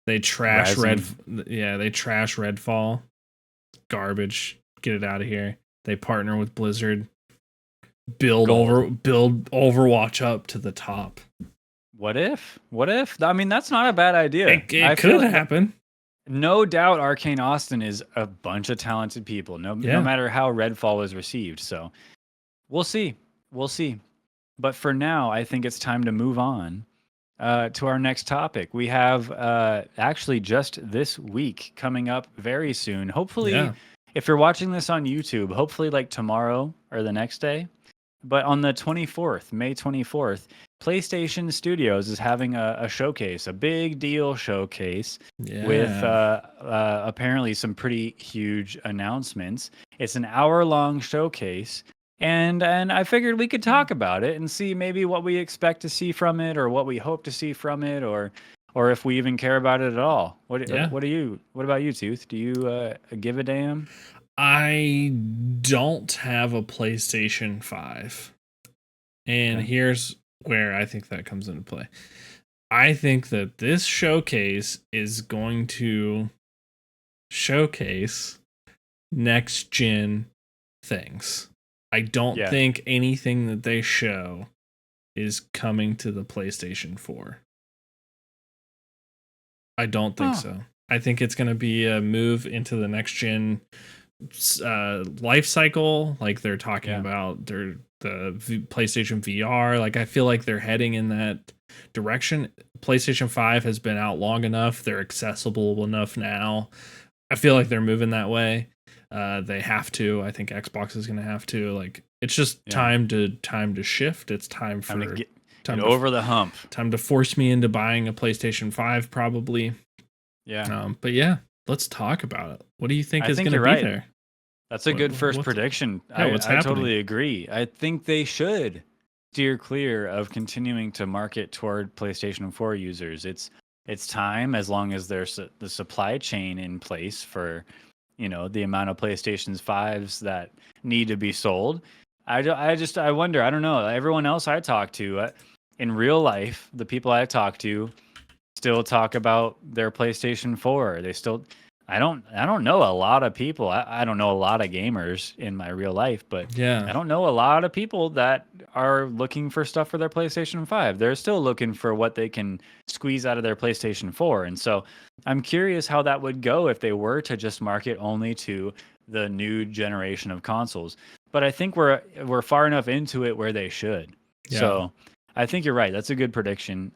S2: They trash Redfall. Garbage. Get it out of here. They partner with Blizzard. Build Overwatch up to the top.
S1: What if? I mean, that's not a bad idea.
S2: It could happen.
S1: No doubt Arcane Austin is a bunch of talented people, no matter how Redfall was received. So we'll see. But for now, I think it's time to move on to our next topic. We have actually just this week coming up very soon. Hopefully, if you're watching this on YouTube, hopefully like tomorrow or the next day. But on the 24th, May 24th, PlayStation Studios is having a showcase, a big deal showcase with apparently some pretty huge announcements. It's an hour-long showcase, and I figured we could talk about it and see maybe what we expect to see from it, or what we hope to see from it, or if we even care about it at all. What about you, Tooth? Do you give a damn?
S2: I don't have a PlayStation 5. And here's where I think that comes into play. I think that this showcase is going to showcase next gen things. I don't think anything that they show is coming to the PlayStation 4. I don't think so. I think it's going to be a move into the next gen life cycle, like they're talking about the PlayStation VR. Like, I feel like they're heading in that direction. PlayStation 5 has been out long enough. They're accessible enough now. I feel like they're moving that way. They have to. I think Xbox is going to have to. Like, it's just time to shift. It's time for
S1: Get over the hump.
S2: Time to force me into buying a PlayStation 5, probably.
S1: Yeah.
S2: But yeah, let's talk about it. What do you think is going to be there?
S1: That's a good first prediction.
S2: What's happening?
S1: I totally agree. I think they should steer clear of continuing to market toward PlayStation 4 users. It's time, as long as there's the supply chain in place for, the amount of PlayStation 5s that need to be sold. I wonder, I don't know, everyone else I talk to in real life, the people I talk to still talk about their PlayStation 4. They still, I don't know a lot of people. I don't know a lot of gamers in my real life, but
S2: yeah,
S1: I don't know a lot of people that are looking for stuff for their PlayStation 5. They're still looking for what they can squeeze out of their PlayStation 4. And so I'm curious how that would go if they were to just market only to the new generation of consoles. But I think we're far enough into it where they should. Yeah. So I think you're right. That's a good prediction.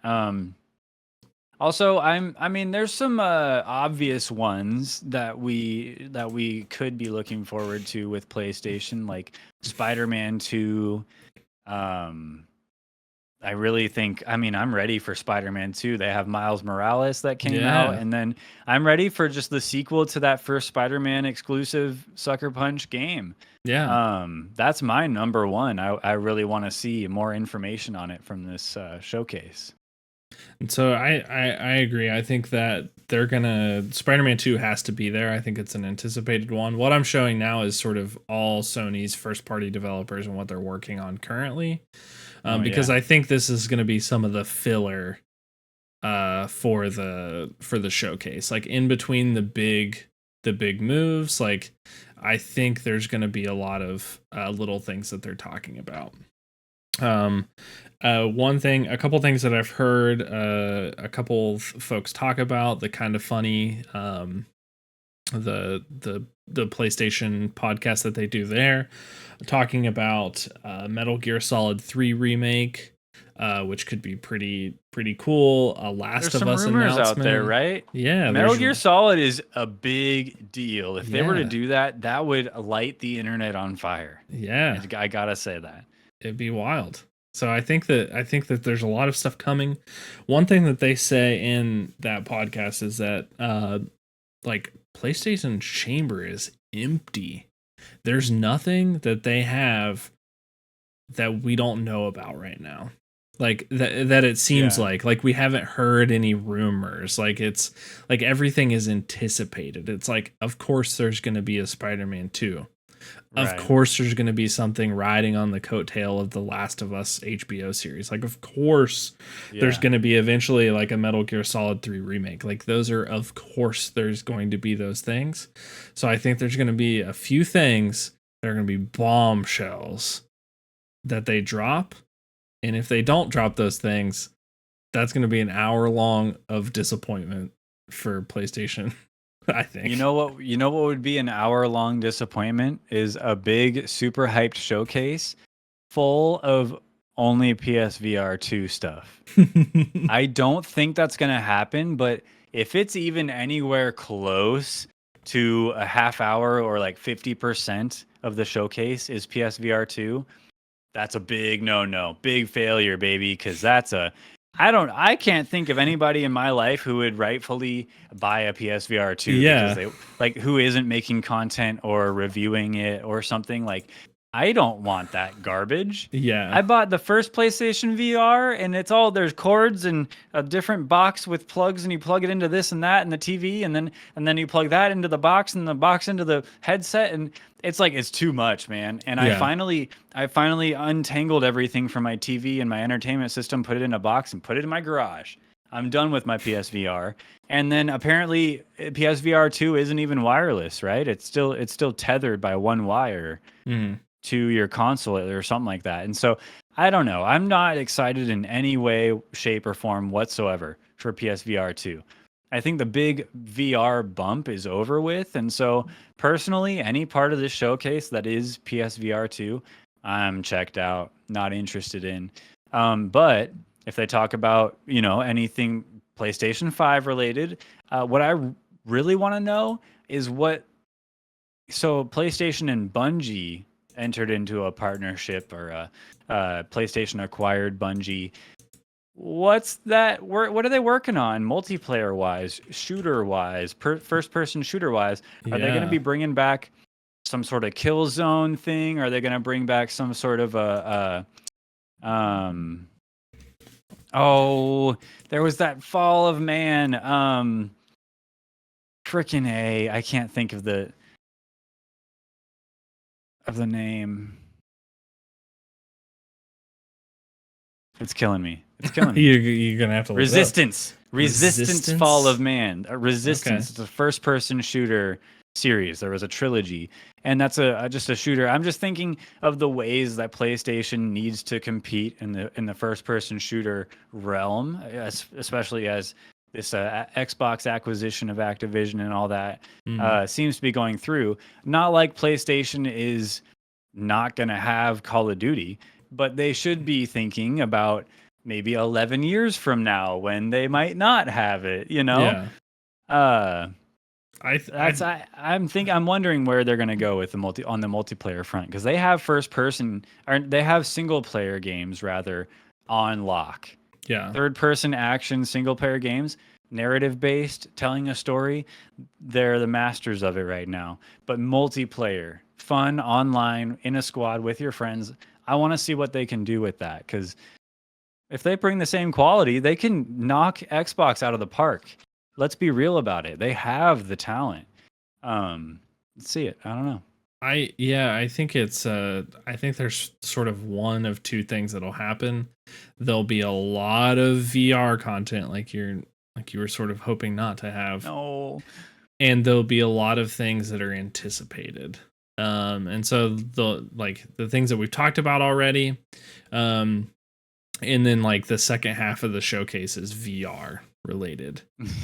S1: Also, there's some obvious ones that we could be looking forward to with PlayStation, like Spider-Man 2. I really think, I'm ready for Spider-Man 2. They have Miles Morales that came out, and then I'm ready for just the sequel to that first Spider-Man exclusive Sucker Punch game.
S2: Yeah.
S1: That's my number one. I really want to see more information on it from this showcase.
S2: And so I agree. I think that Spider-Man 2 has to be there. I think it's an anticipated one. What I'm showing now is sort of all Sony's first party developers and what they're working on currently. Because I think this is going to be some of the filler for the showcase. Like in between the big moves, like I think there's going to be a lot of little things that they're talking about. A couple things that I've heard a couple folks talk about, the kind of funny the PlayStation podcast that they do there, talking about Metal Gear Solid 3 remake, which could be pretty cool. Last of Us
S1: rumors
S2: announcement
S1: out there, right?
S2: Yeah,
S1: Metal Gear Solid is a big deal. If they were to do that, that would light the internet on fire.
S2: Yeah,
S1: I gotta say that.
S2: It'd be wild. So I think that there's a lot of stuff coming. One thing that they say in that podcast is that like PlayStation Chamber is empty. There's nothing that they have that we don't know about right now. Like that it seems like we haven't heard any rumors. Like it's like everything is anticipated. It's like, of course there's going to be a Spider-Man 2. Of course there's going to be something riding on the coattail of the Last of Us HBO series. Like, of course there's going to be eventually like a Metal Gear Solid 3 remake. Like those are, of course there's going to be those things. So I think there's going to be a few things that are going to be bombshells that they drop. And if they don't drop those things, that's going to be an hour long of disappointment for PlayStation. I think.
S1: You know what would be an hour-long disappointment is a big, super hyped showcase full of only PSVR 2 stuff. I don't think that's going to happen, but if it's even anywhere close to a half hour or like 50% of the showcase is PSVR 2, that's a big no, big failure, baby, because I can't think of anybody in my life who would rightfully buy a PSVR 2 because they who isn't making content or reviewing it or something. Like, I don't want that garbage.
S2: Yeah.
S1: I bought the first PlayStation VR and there's cords and a different box with plugs, and you plug it into this and that and the TV, and then you plug that into the box and the box into the headset, and it's like, it's too much, man. And I finally untangled everything from my TV and my entertainment system, put it in a box and put it in my garage. I'm done with my PSVR. And then apparently PSVR 2 isn't even wireless, right? It's still tethered by one wire to your console or something like that. And so I don't know. I'm not excited in any way, shape, or form whatsoever for PSVR 2. I think the big VR bump is over with. And so personally, any part of this showcase that is PSVR 2, I'm checked out, not interested in. But if they talk about, anything PlayStation 5 related, what I really want to know is so PlayStation and Bungie entered into a partnership, or PlayStation acquired Bungie What's that? What are they working on multiplayer wise, shooter wise, first person shooter wise? Are they going to
S2: Yeah.
S1: be bringing back some sort of kill zone thing? Are they going to bring back some sort of oh, there was that Fall of Man. Frickin' A. I can't think of the name. It's killing me. It's killing me.
S2: You're gonna have to look
S1: Resistance.
S2: it up.
S1: Resistance Fall of Man.
S2: Okay.
S1: Resistance. It's a first person shooter series. There was a trilogy. And that's just a shooter. I'm just thinking of the ways that PlayStation needs to compete in the first person shooter realm, especially as this Xbox acquisition of Activision and all that seems to be going through. Not like PlayStation is not going to have Call of Duty, but they should be thinking about maybe 11 years from now when they might not have it, you know?
S2: Yeah.
S1: Uh
S2: I
S1: I'm wondering where they're going to go with the multiplayer front, because they have first person, or they have single player games rather on lock.
S2: yeah.
S1: Third person action single player games, narrative based, telling a story, they're the masters of it right now. But multiplayer, fun online in a squad with your friends, I want to see what they can do with that, cuz if they bring the same quality, they can knock Xbox out of the park. Let's be real about it. They have the talent. Let's see it. I don't know.
S2: I think it's I think there's sort of one of two things that'll happen. There'll be a lot of VR content like you were sort of hoping not to have.
S1: No.
S2: And there'll be a lot of things that are anticipated. And so the things that we've talked about already, and then like the second half of the showcase is VR related,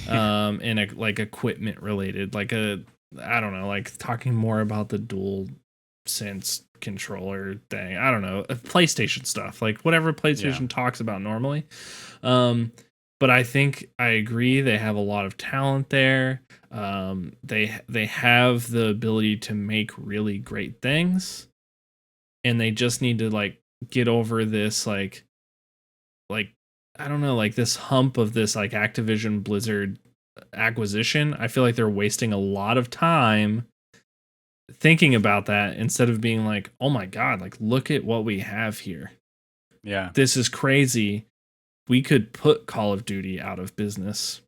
S2: and like equipment related, like I don't know, like talking more about the dual sense controller thing. I don't know, PlayStation stuff, like whatever PlayStation talks about normally. But I think I agree, they have a lot of talent there. They have the ability to make really great things, and they just need to like get over this like I don't know, like this hump of this like Activision Blizzard acquisition. I feel like they're wasting a lot of time thinking about that instead of being like, oh my god, like look at what we have here.
S1: Yeah.
S2: This is crazy. We could put Call of Duty out of business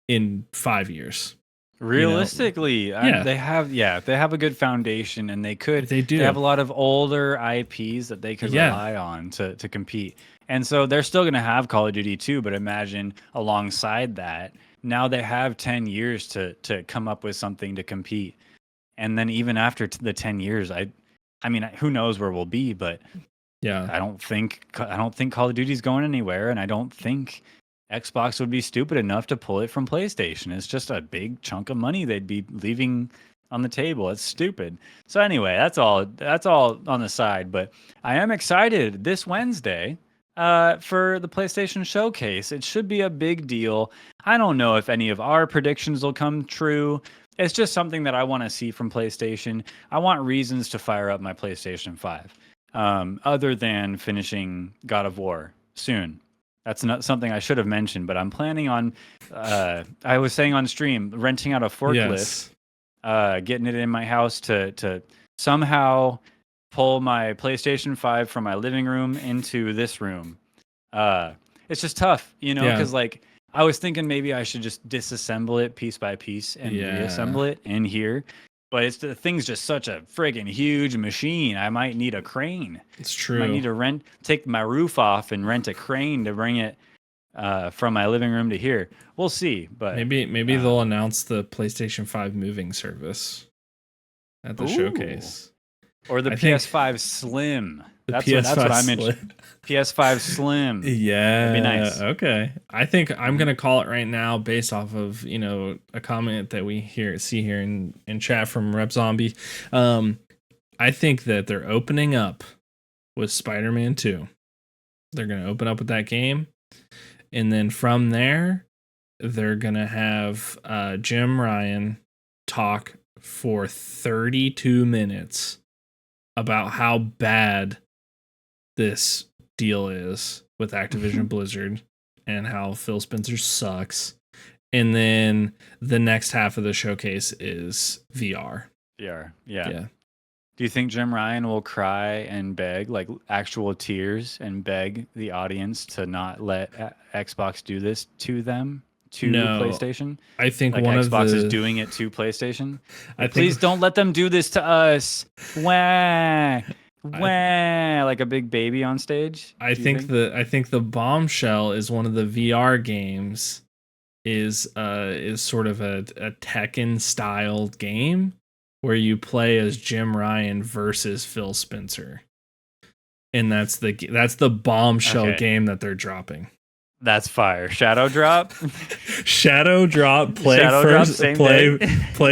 S2: in 5 years.
S1: Realistically,
S2: Yeah.
S1: they have a good foundation, and they
S2: They
S1: have a lot of older IPs that they could
S2: Yeah.
S1: rely on to compete. And so they're still going to have Call of Duty 2, but imagine alongside that, now they have 10 years to come up with something to compete. And then even after the 10 years, I mean, who knows where we'll be, but
S2: Yeah.
S1: I don't think Call of Duty's going anywhere, and I don't think Xbox would be stupid enough to pull it from PlayStation. It's just a big chunk of money they'd be leaving on the table. It's stupid. So anyway, that's all on the side, but I am excited this Wednesday for the PlayStation Showcase. It should be a big deal. I don't know if any of our predictions will come true. It's just something that I want to see from PlayStation. I want reasons to fire up my PlayStation 5, other than finishing God of War soon. That's not something I should have mentioned, but I'm planning on, I was saying on stream, renting out a forklift, getting it in my house to somehow pull my PlayStation 5 from my living room into this room. It's just tough, because like I was thinking maybe I should just disassemble it piece by piece and reassemble it in here. But the thing's just such a friggin' huge machine. I might need a crane.
S2: It's true.
S1: I might need to take my roof off and rent a crane to bring it from my living room to here. We'll see, but
S2: maybe they'll announce the PlayStation 5 moving service at the showcase,
S1: or the PS5 Slim. That's what I'm interested. PS5 Slim.
S2: Yeah,
S1: that'd be nice.
S2: Okay, I think I'm gonna call it right now based off of a comment that we see here in chat from Rep Zombie. I think that they're opening up with Spider-Man 2. They're gonna open up with that game, and then from there, they're gonna have Jim Ryan talk for 32 minutes about how bad this deal is with Activision Blizzard and how Phil Spencer sucks. And then the next half of the showcase is VR.
S1: VR, yeah. Do you think Jim Ryan will cry and beg, like actual tears, and beg the audience to not let Xbox do this to them, to PlayStation?
S2: I think
S1: like
S2: one
S1: Xbox
S2: of the
S1: is doing it to PlayStation. Like,
S2: I think,
S1: please don't let them do this to us. Wah, wah, like a big baby on stage.
S2: I think the bombshell is one of the VR games is sort of a Tekken style game where you play as Jim Ryan versus Phil Spencer. And that's the bombshell game that they're dropping.
S1: That's fire. Shadow Drop.
S2: Shadow Drop. Play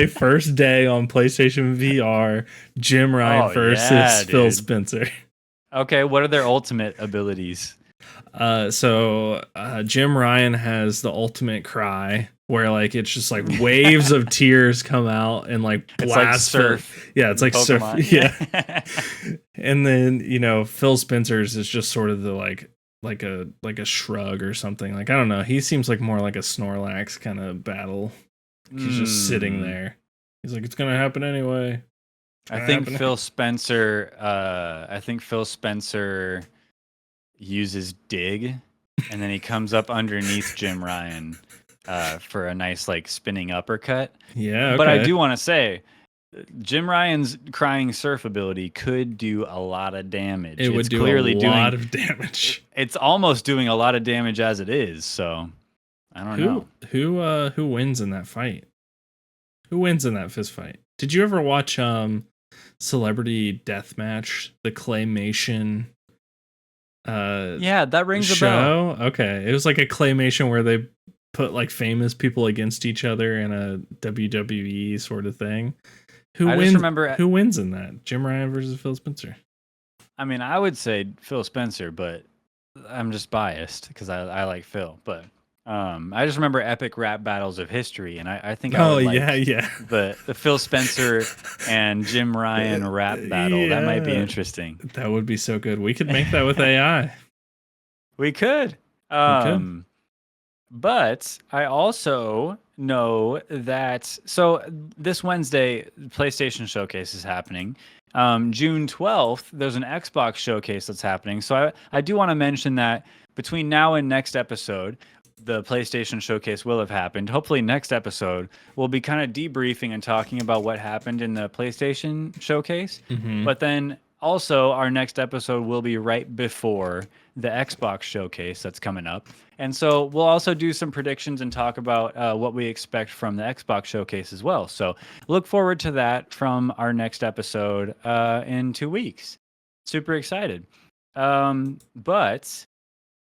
S2: first day on PlayStation VR. Jim Ryan versus Phil Spencer.
S1: Okay, what are their ultimate abilities?
S2: So Jim Ryan has the ultimate cry, where like it's just like waves of tears come out and like blast.
S1: It's like surf.
S2: Yeah, it's like
S1: Pokemon.
S2: surf. Yeah. And then Phil Spencer's is just sort of the like a shrug or something. Like I don't know. He seems like more like a Snorlax kind of battle. He's just sitting there. He's like, it's gonna happen anyway.
S1: I think Phil Spencer uses dig, and then he comes up underneath Jim Ryan for a nice like spinning uppercut.
S2: Yeah, okay.
S1: But I do want to say, Jim Ryan's crying surf ability could do a lot of damage.
S2: It would do a lot of damage.
S1: It's almost doing a lot of damage as it is. So I don't know
S2: who wins in that fight. Who wins in that fist fight? Did you ever watch Celebrity Deathmatch, the claymation?
S1: Yeah, that rings
S2: a bell.
S1: bell.
S2: Okay, it was like a claymation where they put like famous people against each other in a WWE sort of thing. Who wins in that? Jim Ryan versus Phil Spencer.
S1: I mean, I would say Phil Spencer, but I'm just biased because I like Phil. But I just remember epic rap battles of history, and I think I would like the Phil Spencer and Jim Ryan rap battle. Yeah. That might be interesting.
S2: That would be so good. We could make that with AI.
S1: We could. But I also know that this Wednesday, PlayStation Showcase is happening. June 12th, there's an Xbox Showcase that's happening. So I do want to mention that between now and next episode, the PlayStation Showcase will have happened. Hopefully next episode, we'll be kind of debriefing and talking about what happened in the PlayStation Showcase. Mm-hmm. But then also our next episode will be right before the Xbox Showcase that's coming up. And so we'll also do some predictions and talk about what we expect from the Xbox Showcase as well. So look forward to that from our next episode in 2 weeks. Super excited. But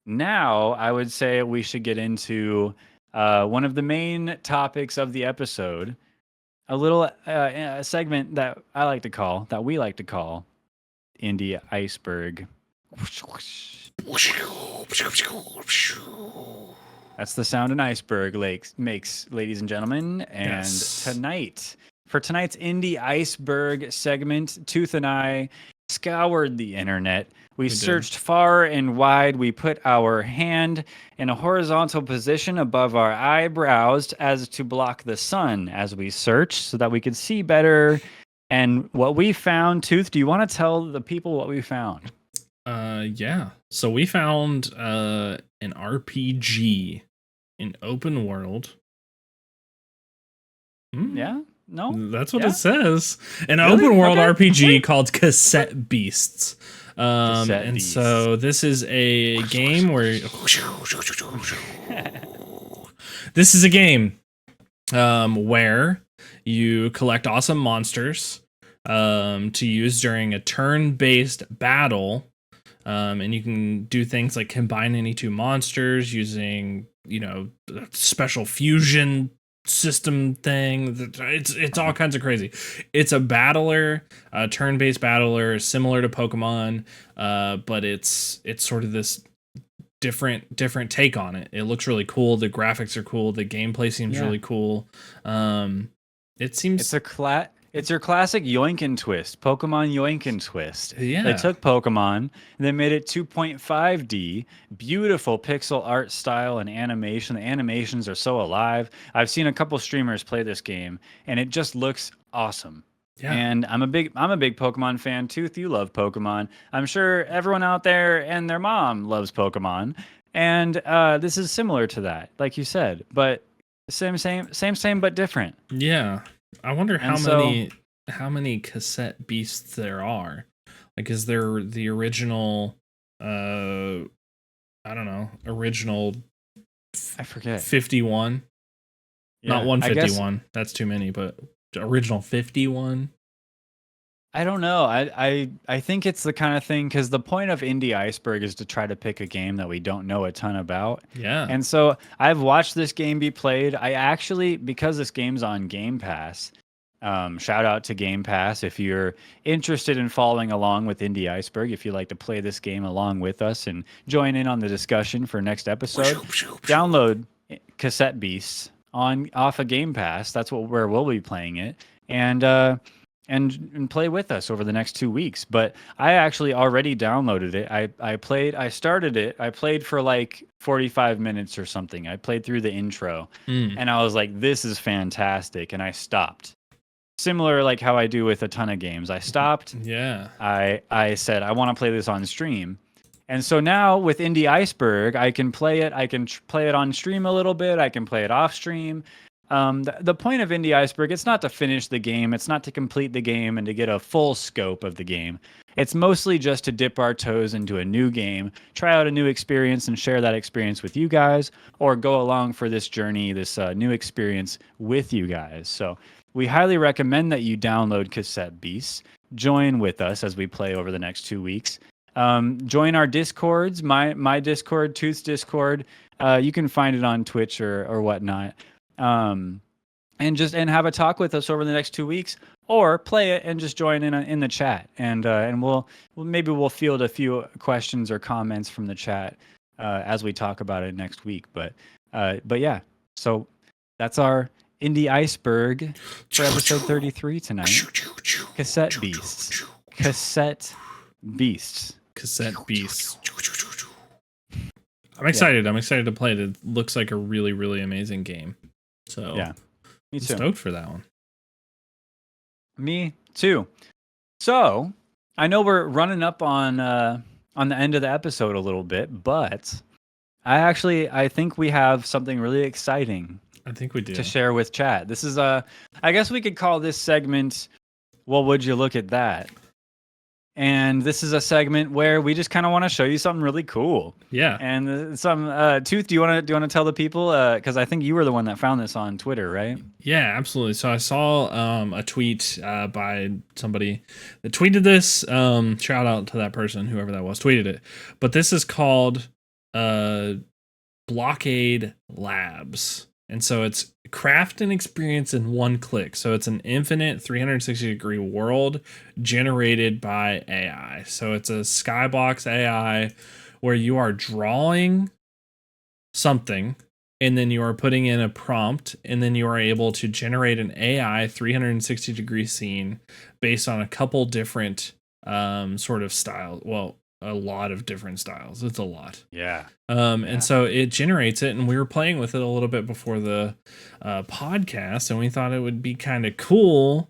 S1: now I would say we should get into one of the main topics of the episode, a little segment that we like to call Indie Iceberg. That's the sound an iceberg makes, ladies and gentlemen. And for tonight's Indie Iceberg segment, Tooth and I scoured the internet. We searched far and wide. We put our hand in a horizontal position above our eyebrows as to block the sun as we searched so that we could see better. And what we found, Tooth, do you want to tell the people what we found?
S2: Yeah. So we found an RPG in open world.
S1: Yeah? No?
S2: That's what it says. An open world RPG called Cassette Beasts. So this is a game where where you collect awesome monsters to use during a turn-based battle. And you can do things like combine any two monsters using, special fusion system thing. It's all kinds of crazy. It's a battler, a turn-based battler, similar to Pokemon, but it's sort of this different take on it. It looks really cool. The graphics are cool. The gameplay seems really cool. It's
S1: It's your classic yoink and twist, Pokemon yoink and twist.
S2: Yeah.
S1: They took Pokemon and they made it 2.5D, beautiful pixel art style and animation. The animations are so alive. I've seen a couple streamers play this game and it just looks awesome.
S2: Yeah.
S1: And I'm a big Pokemon fan too. You love Pokemon. I'm sure everyone out there and their mom loves Pokemon. And this is similar to that, like you said, but same, but different.
S2: Yeah. I wonder how many Cassette Beasts there are. Like, is there the original? I don't know. Original.
S1: I forget.
S2: 51. Yeah, not 151. That's too many. But original 51.
S1: I don't know. I think it's the kind of thing because the point of Indie Iceberg is to try to pick a game that we don't know a ton about.
S2: Yeah.
S1: And so I've watched this game be played. I actually, because this game's on Game Pass, shout out to Game Pass if you're interested in following along with Indie Iceberg, if you like to play this game along with us and join in on the discussion for next episode, download Cassette Beasts off of Game Pass. That's where we'll be playing it. And play with us over the next 2 weeks. But I actually already downloaded it. I started it. I played for like 45 minutes or something. I played through the intro and I was like, this is fantastic. And I stopped. Similar like how I do with a ton of games. I stopped.
S2: Yeah.
S1: I said, I want to play this on stream. And so now with Indie Iceberg, I can play it. I can play it on stream a little bit. I can play it off stream. The point of Indie Iceberg, it's not to finish the game, it's not to complete the game and to get a full scope of the game. It's mostly just to dip our toes into a new game, try out a new experience and share that experience with you guys, or go along for this journey, this new experience with you guys. So we highly recommend that you download Cassette Beasts, join with us as we play over the next 2 weeks. Join our Discords, my Discord, Tooth's Discord. You can find it on Twitch or whatnot. And have a talk with us over the next 2 weeks, or play it and just join in the chat, and we'll field a few questions or comments from the chat as we talk about it next week. But yeah, so that's our Indie Iceberg for episode 33 tonight. Cassette Beasts. Cassette Beasts.
S2: Cassette Beasts. I'm excited. Yeah. I'm excited to play it. It looks like a really, really amazing game. So
S1: yeah, me too.
S2: Stoked for that one.
S1: Me too. So I know we're running up on the end of the episode a little bit, but I think we have something really exciting.
S2: I think we do
S1: to share with chat. This is I guess we could call this segment, "Well, would you look at that?" And this is a segment where we just kind of want to show you something really cool.
S2: Yeah.
S1: And some Tooth, do you want to tell the people? Because I think you were the one that found this on Twitter, right?
S2: Yeah, absolutely. So I saw a tweet by somebody that tweeted this. Shout out to that person, whoever that was, tweeted it. But this is called Blockade Labs. And so it's craft an experience in one click. So it's an infinite 360-degree world generated by AI. So it's a Skybox AI where you are drawing something and then you are putting in a prompt and then you are able to generate an AI 360-degree scene based on a couple different sort of styles. Well, a lot of different styles. It's a lot.
S1: Yeah.
S2: And so it generates it, and we were playing with it a little bit before the podcast, and we thought it would be kind of cool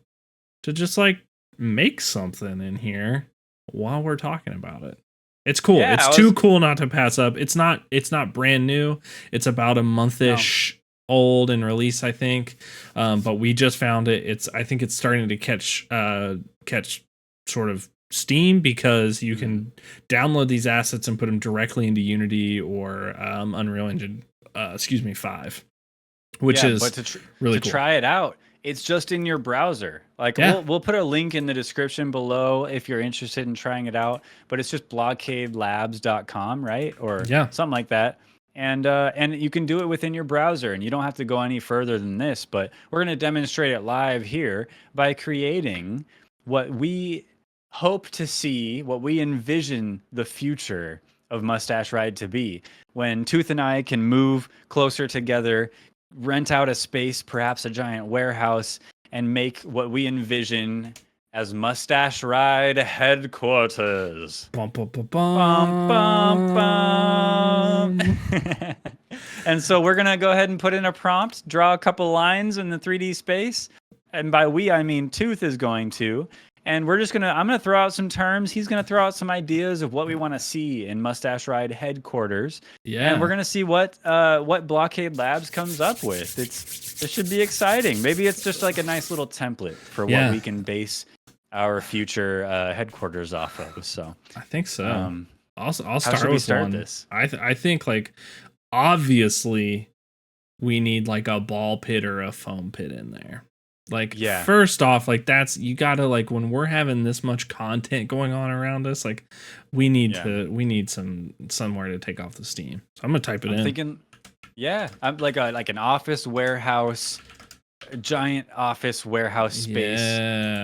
S2: to just like make something in here while we're talking about it. It's cool. Yeah, it's too cool not to pass up. It's not brand new. It's about a month-ish old in release, I think. But we just found it. I think it's starting to catch sort of steam because you can download these assets and put them directly into Unity or Unreal Engine 5, which is really cool.
S1: Try it out, it's just in your browser. Like we'll put a link in the description below if you're interested in trying it out, but it's just blockadelabs.com, right? Or something like that. And you can do it within your browser, and you don't have to go any further than this, but we're going to demonstrate it live here by creating what we hope to see, what we envision the future of Mustache Ride to be, when Tooth and I can move closer together, rent out a space, perhaps a giant warehouse, and make what we envision as Mustache Ride headquarters.
S2: Bum, bum, bum,
S1: Bum, bum, bum.
S2: bum.
S1: And so we're going to go ahead and put in a prompt, draw a couple lines in the 3D space. And by we, I mean Tooth is going to. And we're just I'm going to throw out some terms. He's going to throw out some ideas of what we want to see in Mustache Ride headquarters.
S2: Yeah.
S1: And we're going to see what Blockade Labs comes up with. It should be exciting. Maybe it's just like a nice little template for what we can base our future headquarters off of. So
S2: I think so. I'll
S1: start with one. This?
S2: I think like obviously we need like a ball pit or a foam pit in there. Like first off, like you gotta like when we're having this much content going on around us, like we need somewhere to take off the steam. So I'm gonna type it in.
S1: Thinking, I'm like an office warehouse, a giant office warehouse space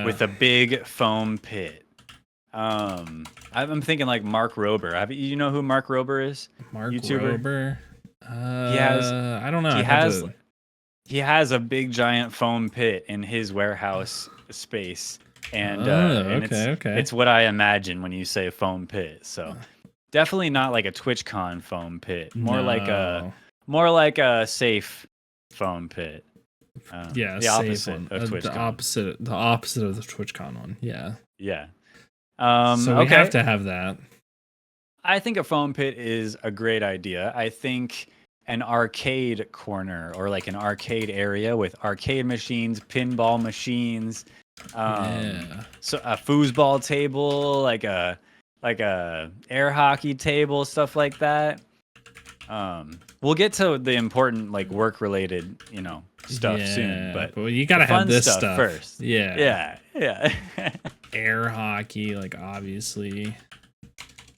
S1: with a big foam pit. I'm thinking like Mark Rober. You know who Mark Rober is?
S2: Mark
S1: YouTuber?
S2: Rober. I don't know.
S1: He has a big giant foam pit in his warehouse space, and it's what I imagine when you say foam pit. So definitely not like a TwitchCon foam pit. More like a safe foam pit. The opposite of TwitchCon.
S2: The opposite of the TwitchCon one. Yeah.
S1: Yeah.
S2: So we have to have that.
S1: I think a foam pit is a great idea. I think an arcade corner or like an arcade area with arcade machines, pinball machines, so a foosball table, like a air hockey table, stuff like that. We'll get to the important like work related, stuff soon, but
S2: you gotta have this stuff
S1: first. Yeah.
S2: Air hockey, like obviously.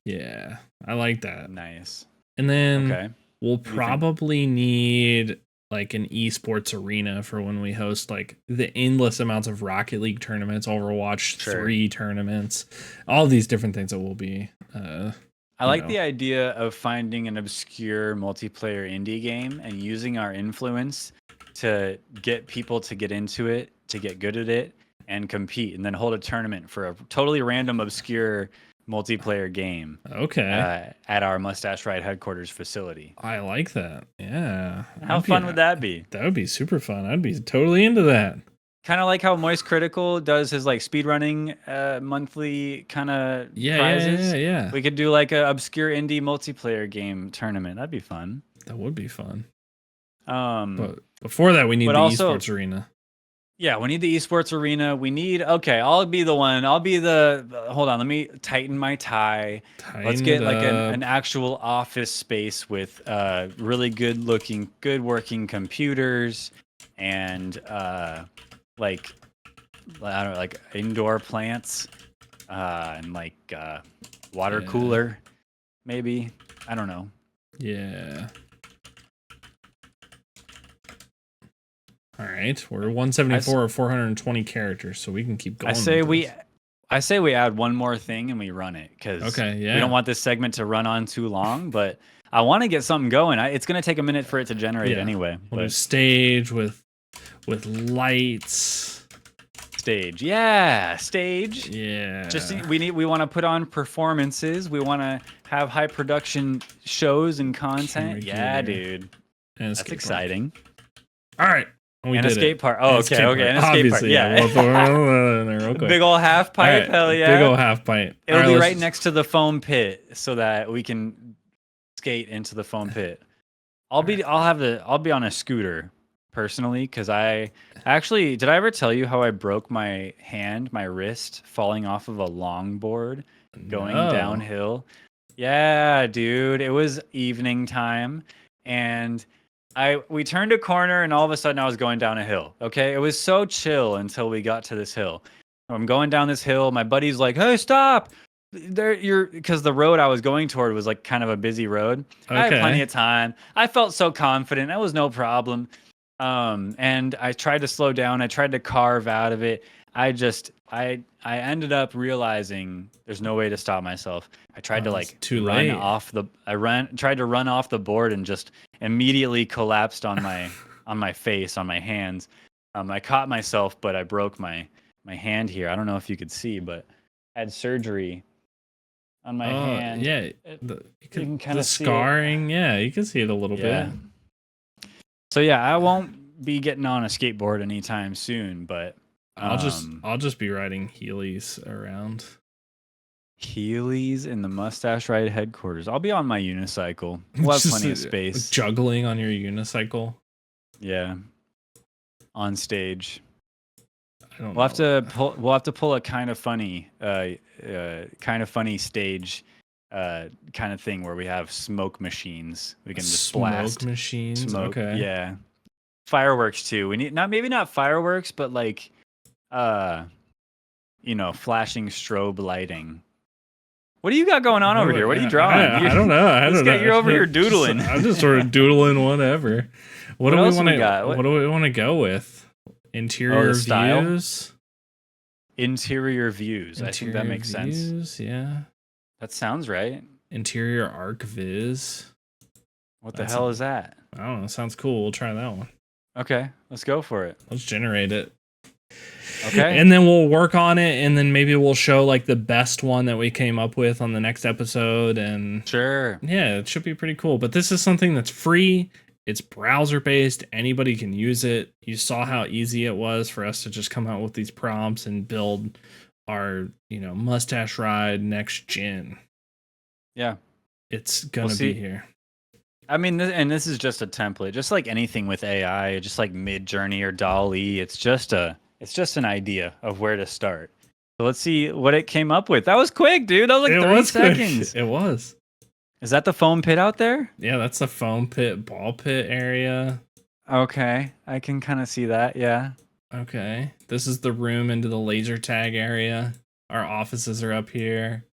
S2: Yeah, I like that.
S1: Nice.
S2: And then we'll probably need like an esports arena for when we host like the endless amounts of Rocket League tournaments, Overwatch 3 tournaments, all these different things that will be.
S1: I like the idea of finding an obscure multiplayer indie game and using our influence to get people to get into it, to get good at it, and compete, and then hold a tournament for a totally random, obscure multiplayer game. At our Mustache Ride headquarters facility.
S2: I like that. Yeah.
S1: How fun would that be?
S2: That would be super fun. I'd be totally into that.
S1: Kind of like how Moist Critical does his like speedrunning monthly kind of prizes.
S2: Yeah.
S1: We could do like a obscure indie multiplayer game tournament. That'd be fun.
S2: That would be fun. But before that, we need the esports arena.
S1: Yeah, we need the esports arena. We need, I'll be the one. Hold on, let me tighten my tie. Let's get like an actual office space with really good working computers and like indoor plants and like water cooler, maybe. I don't know.
S2: Yeah. All right, we're 174 or 420 characters, so we can keep going.
S1: I say we add one more thing and we run it because we don't want this segment to run on too long. But I want to get something going. It's going to take a minute for it to generate anyway.
S2: We'll do stage with lights.
S1: Stage, stage.
S2: Yeah.
S1: We want to put on performances. We want to have high production shows and content. Dude, that's exciting.
S2: All right.
S1: And a skate park. Oh, okay. And a skate park. Yeah. Big old half pipe. Right. Hell yeah.
S2: Big old half pipe.
S1: It'll be right next to the foam pit so that we can skate into the foam pit. I'll be on a scooter personally because did I ever tell you how I broke my wrist falling off of a longboard going downhill? Yeah, dude. It was evening time and we turned a corner and all of a sudden I was going down a hill. Okay. It was so chill until we got to this hill. I'm going down this hill. My buddy's like, "Hey, stop." Because the road I was going toward was like kind of a busy road. I had plenty of time. I felt so confident. That was no problem. And I tried to slow down. I tried to carve out of it. I ended up realizing there's no way to stop myself. I tried to tried to run off the board and just immediately collapsed on my face, on my hands. I caught myself, but I broke my hand here. I don't know if you could see, but I had surgery on my hand.
S2: Yeah,
S1: You
S2: you
S1: can kind
S2: the
S1: of see
S2: scarring. Yeah, you can see it a little bit.
S1: So yeah, I won't be getting on a skateboard anytime soon, but
S2: I'll just be riding Heelys around.
S1: Heelys in the Mustache Ride headquarters. I'll be on my unicycle. We'll have plenty of space.
S2: Juggling on your unicycle.
S1: Yeah. On stage.
S2: I don't know.
S1: We'll have to pull a kind of funny stage kind of thing where we have smoke machines. We can just blast
S2: smoke machines.
S1: Smoke.
S2: Okay.
S1: Yeah. Fireworks too. We need maybe not fireworks, but like flashing strobe lighting. What do you got going on over here? What are you drawing?
S2: I don't know.
S1: You're over here doodling.
S2: I'm just sort of doodling whatever. What do we want to go with? Interior views.
S1: Interior views. I think that makes sense.
S2: Yeah.
S1: That sounds right.
S2: Interior arc viz.
S1: What the hell is that?
S2: I don't know. Sounds cool. We'll try that one.
S1: Okay, let's go for it.
S2: Let's generate it.
S1: Okay.
S2: And then we'll work on it, and then maybe we'll show like the best one that we came up with on the next episode. And
S1: sure.
S2: Yeah, it should be pretty cool. But this is something that's free. It's browser based. Anybody can use it. You saw how easy it was for us to just come out with these prompts and build our, Mustache Ride next gen.
S1: Yeah.
S2: It's going to be here.
S1: I mean, and this is just a template, just like anything with AI, just like Midjourney or DALL-E. It's just an idea of where to start. So let's see what it came up with. That was quick, dude. That was like 30 seconds.
S2: Quick. It was.
S1: Is that the foam pit out there?
S2: Yeah, that's the foam pit, ball pit area.
S1: Okay, I can kind of see that. Yeah.
S2: Okay, this is the room into the laser tag area. Our offices are up here.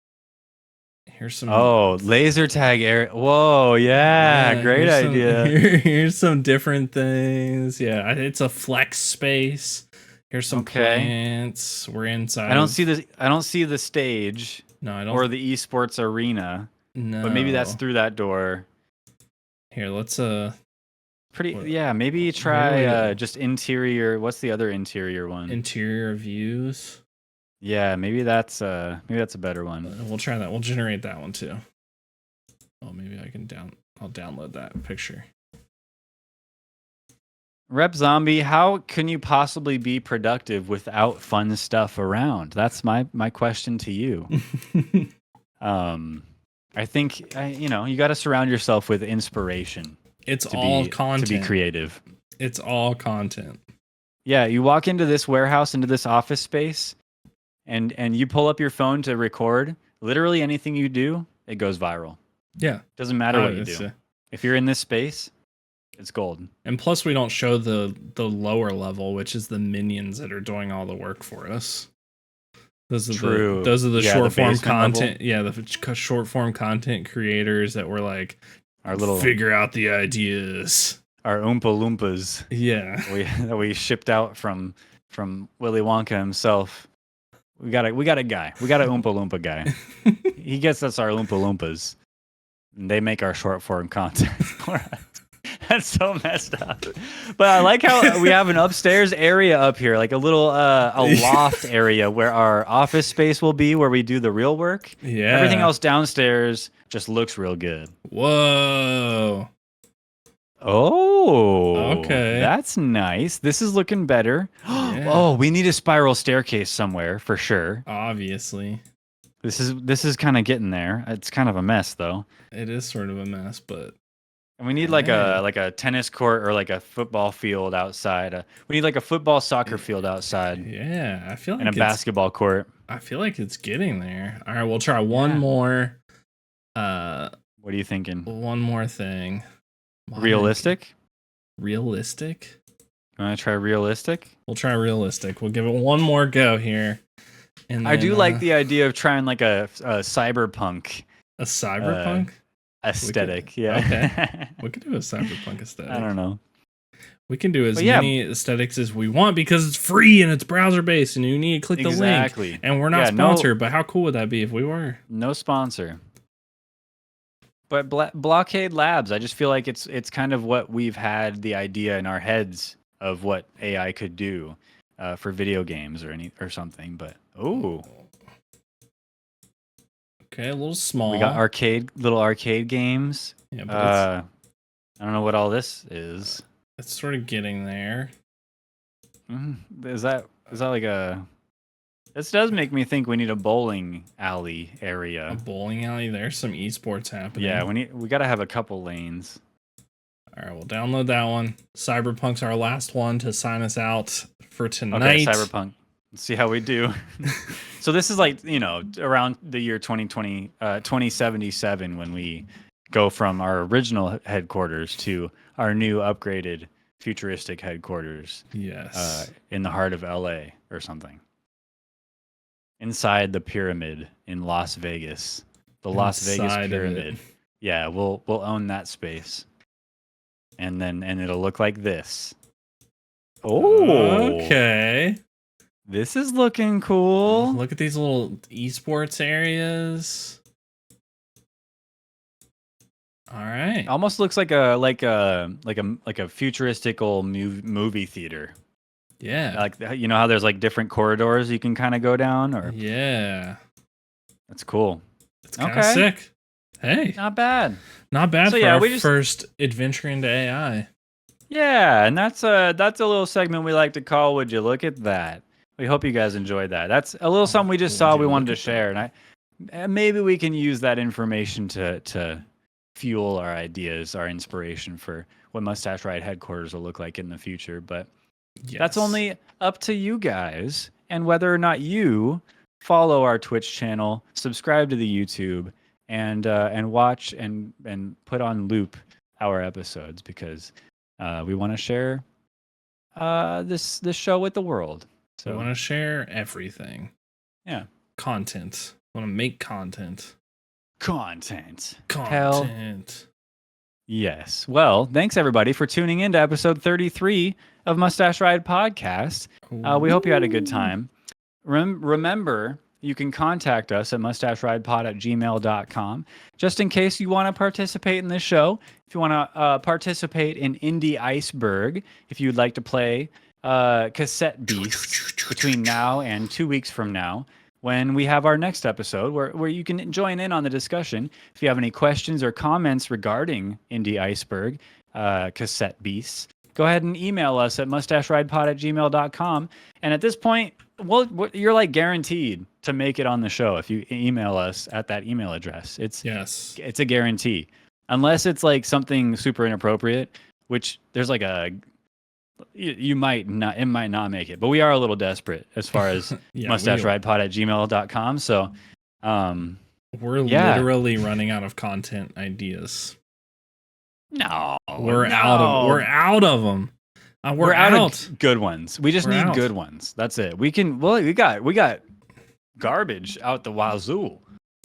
S2: Here's some.
S1: Oh, laser tag area. Whoa, yeah, great idea.
S2: Here's some different things. Yeah, it's a flex space. Here's some plants. We're inside.
S1: I don't see the stage.
S2: No, I don't.
S1: Or the esports arena.
S2: No.
S1: But maybe that's through that door.
S2: Here, let's
S1: maybe try just interior. What's the other interior one?
S2: Interior views.
S1: Yeah, maybe that's a better one.
S2: We'll try that. We'll generate that one too. Oh, maybe I'll download that picture.
S1: Rep Zombie, how can you possibly be productive without fun stuff around? That's my question to you. I think you got to surround yourself with inspiration.
S2: It's all content
S1: to be creative.
S2: It's all content.
S1: Yeah, you walk into this warehouse, into this office space, and you pull up your phone to record. Literally anything you do, it goes viral.
S2: Yeah,
S1: doesn't matter what you do. If you're in this space, it's gold.
S2: And plus, we don't show the lower level, which is the minions that are doing all the work for us. Those are the short form content. Level. Yeah, the short form content creators that were like
S1: our little
S2: figure out the ideas.
S1: Our Oompa Loompas.
S2: Yeah,
S1: that we shipped out from Willy Wonka himself. We got a guy. We got an Oompa Loompa guy. He gets us our Oompa Loompas. And they make our short form content for us. That's so messed up. But I like how we have an upstairs area up here, like a little a loft area where our office space will be, where we do the real work.
S2: Yeah.
S1: Everything else downstairs just looks real good.
S2: Whoa.
S1: Oh.
S2: Okay.
S1: That's nice. This is looking better. Yeah. Oh, we need a spiral staircase somewhere for sure.
S2: Obviously.
S1: This is kind of getting there. It's kind of a mess though.
S2: It is sort of a mess, but
S1: and we need like a tennis court or like a football field outside. We need like a football soccer field outside.
S2: Yeah, I feel like
S1: and a basketball court.
S2: I feel like it's getting there. All right, we'll try one more.
S1: What are you thinking?
S2: One more thing.
S1: Realistic?
S2: Realistic?
S1: You want to try realistic?
S2: We'll try realistic. We'll give it one more go here. And
S1: I do like the idea of trying like a cyberpunk.
S2: A cyberpunk?
S1: Aesthetic,
S2: Okay. We could do a cyberpunk aesthetic.
S1: I don't know.
S2: We can do as many aesthetics as we want because it's free and it's browser based and you need to click the link. And we're not sponsored, but how cool would that be if we were?
S1: No sponsor. But Blockade Labs, I just feel like it's kind of what we've had the idea in our heads of what AI could do for video games or something. But okay,
S2: a little small.
S1: We got little arcade games.
S2: Yeah, but
S1: I don't know what all this is.
S2: It's sort of getting there.
S1: Is that like a? This does make me think we need a bowling alley area.
S2: A bowling alley. There's some esports happening.
S1: Yeah, we got to have a couple lanes.
S2: All right, we'll download that one. Cyberpunk's our last one to sign us out for tonight.
S1: Okay, Cyberpunk. Let's see how we do. So this is like, around the year 2077 when we go from our original headquarters to our new upgraded futuristic headquarters.
S2: Yes.
S1: In the heart of LA or something. Inside the pyramid in Las Vegas. The Las Vegas pyramid. Yeah, we'll own that space. And it'll look like this. Oh.
S2: Okay.
S1: This is looking cool.
S2: Look at these little esports areas. All right.
S1: Almost looks like a futuristic old movie theater.
S2: Yeah.
S1: Like how there's like different corridors you can kind of go down or
S2: yeah.
S1: That's cool.
S2: It's kind of sick. Hey.
S1: Not bad.
S2: Not bad for our first adventure into AI.
S1: Yeah, and that's a little segment we like to call Would You Look at That? We hope you guys enjoyed that. That's a little something we just saw we wanted to share, and maybe we can use that information to fuel our ideas, our inspiration for what Mustache Ride headquarters will look like in the future. But that's only up to you guys, and whether or not you follow our Twitch channel, subscribe to the YouTube, and watch and put on loop our episodes because we want to share this show with the world. So
S2: we want to share everything.
S1: Yeah.
S2: Content. We want to make content.
S1: Content.
S2: Hell,
S1: yes. Well, thanks everybody for tuning in to episode 33 of Mustache Ride Podcast. We hope you had a good time. Remember, you can contact us at mustacheridepod@gmail.com just in case you want to participate in this show. If you want to participate in Indie Iceberg, if you'd like to play Cassette Beasts between now and 2 weeks from now, when we have our next episode where you can join in on the discussion. If you have any questions or comments regarding Indie Iceberg, Cassette Beasts, go ahead and email us at mustacheridepod@gmail.com. And at this point, you're like guaranteed to make it on the show if you email us at that email address. It's a guarantee. Unless it's like something super inappropriate, which there's like it might not make it, but we are a little desperate as far as mustacheridepod@gmail.com. So
S2: we're literally running out of content ideas.
S1: No,
S2: we're out of them. We're out
S1: of good ones. We just need good ones. That's it. We got garbage out the wazoo.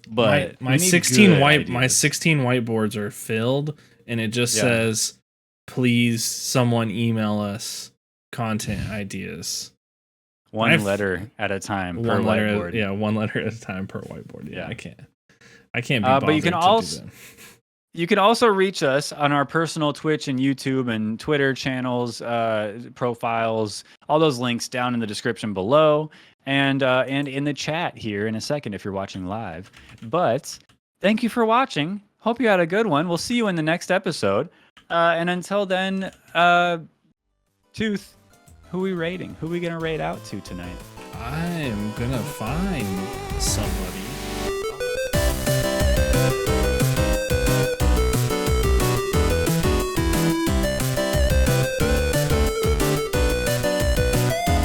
S1: But
S2: my 16 whiteboards are filled, and it just says, "Please, someone email us content ideas."
S1: One letter at a time per whiteboard.
S2: One letter at a time per whiteboard. Yeah. I can't be bothered.
S1: But you can also reach us on our personal Twitch and YouTube and Twitter channels, profiles, all those links down in the description below. And in the chat here in a second if you're watching live. But thank you for watching. Hope you had a good one. We'll see you in the next episode. And until then, Tooth, who are we rating? Who are we going to rate out to tonight?
S2: I'm going to find somebody.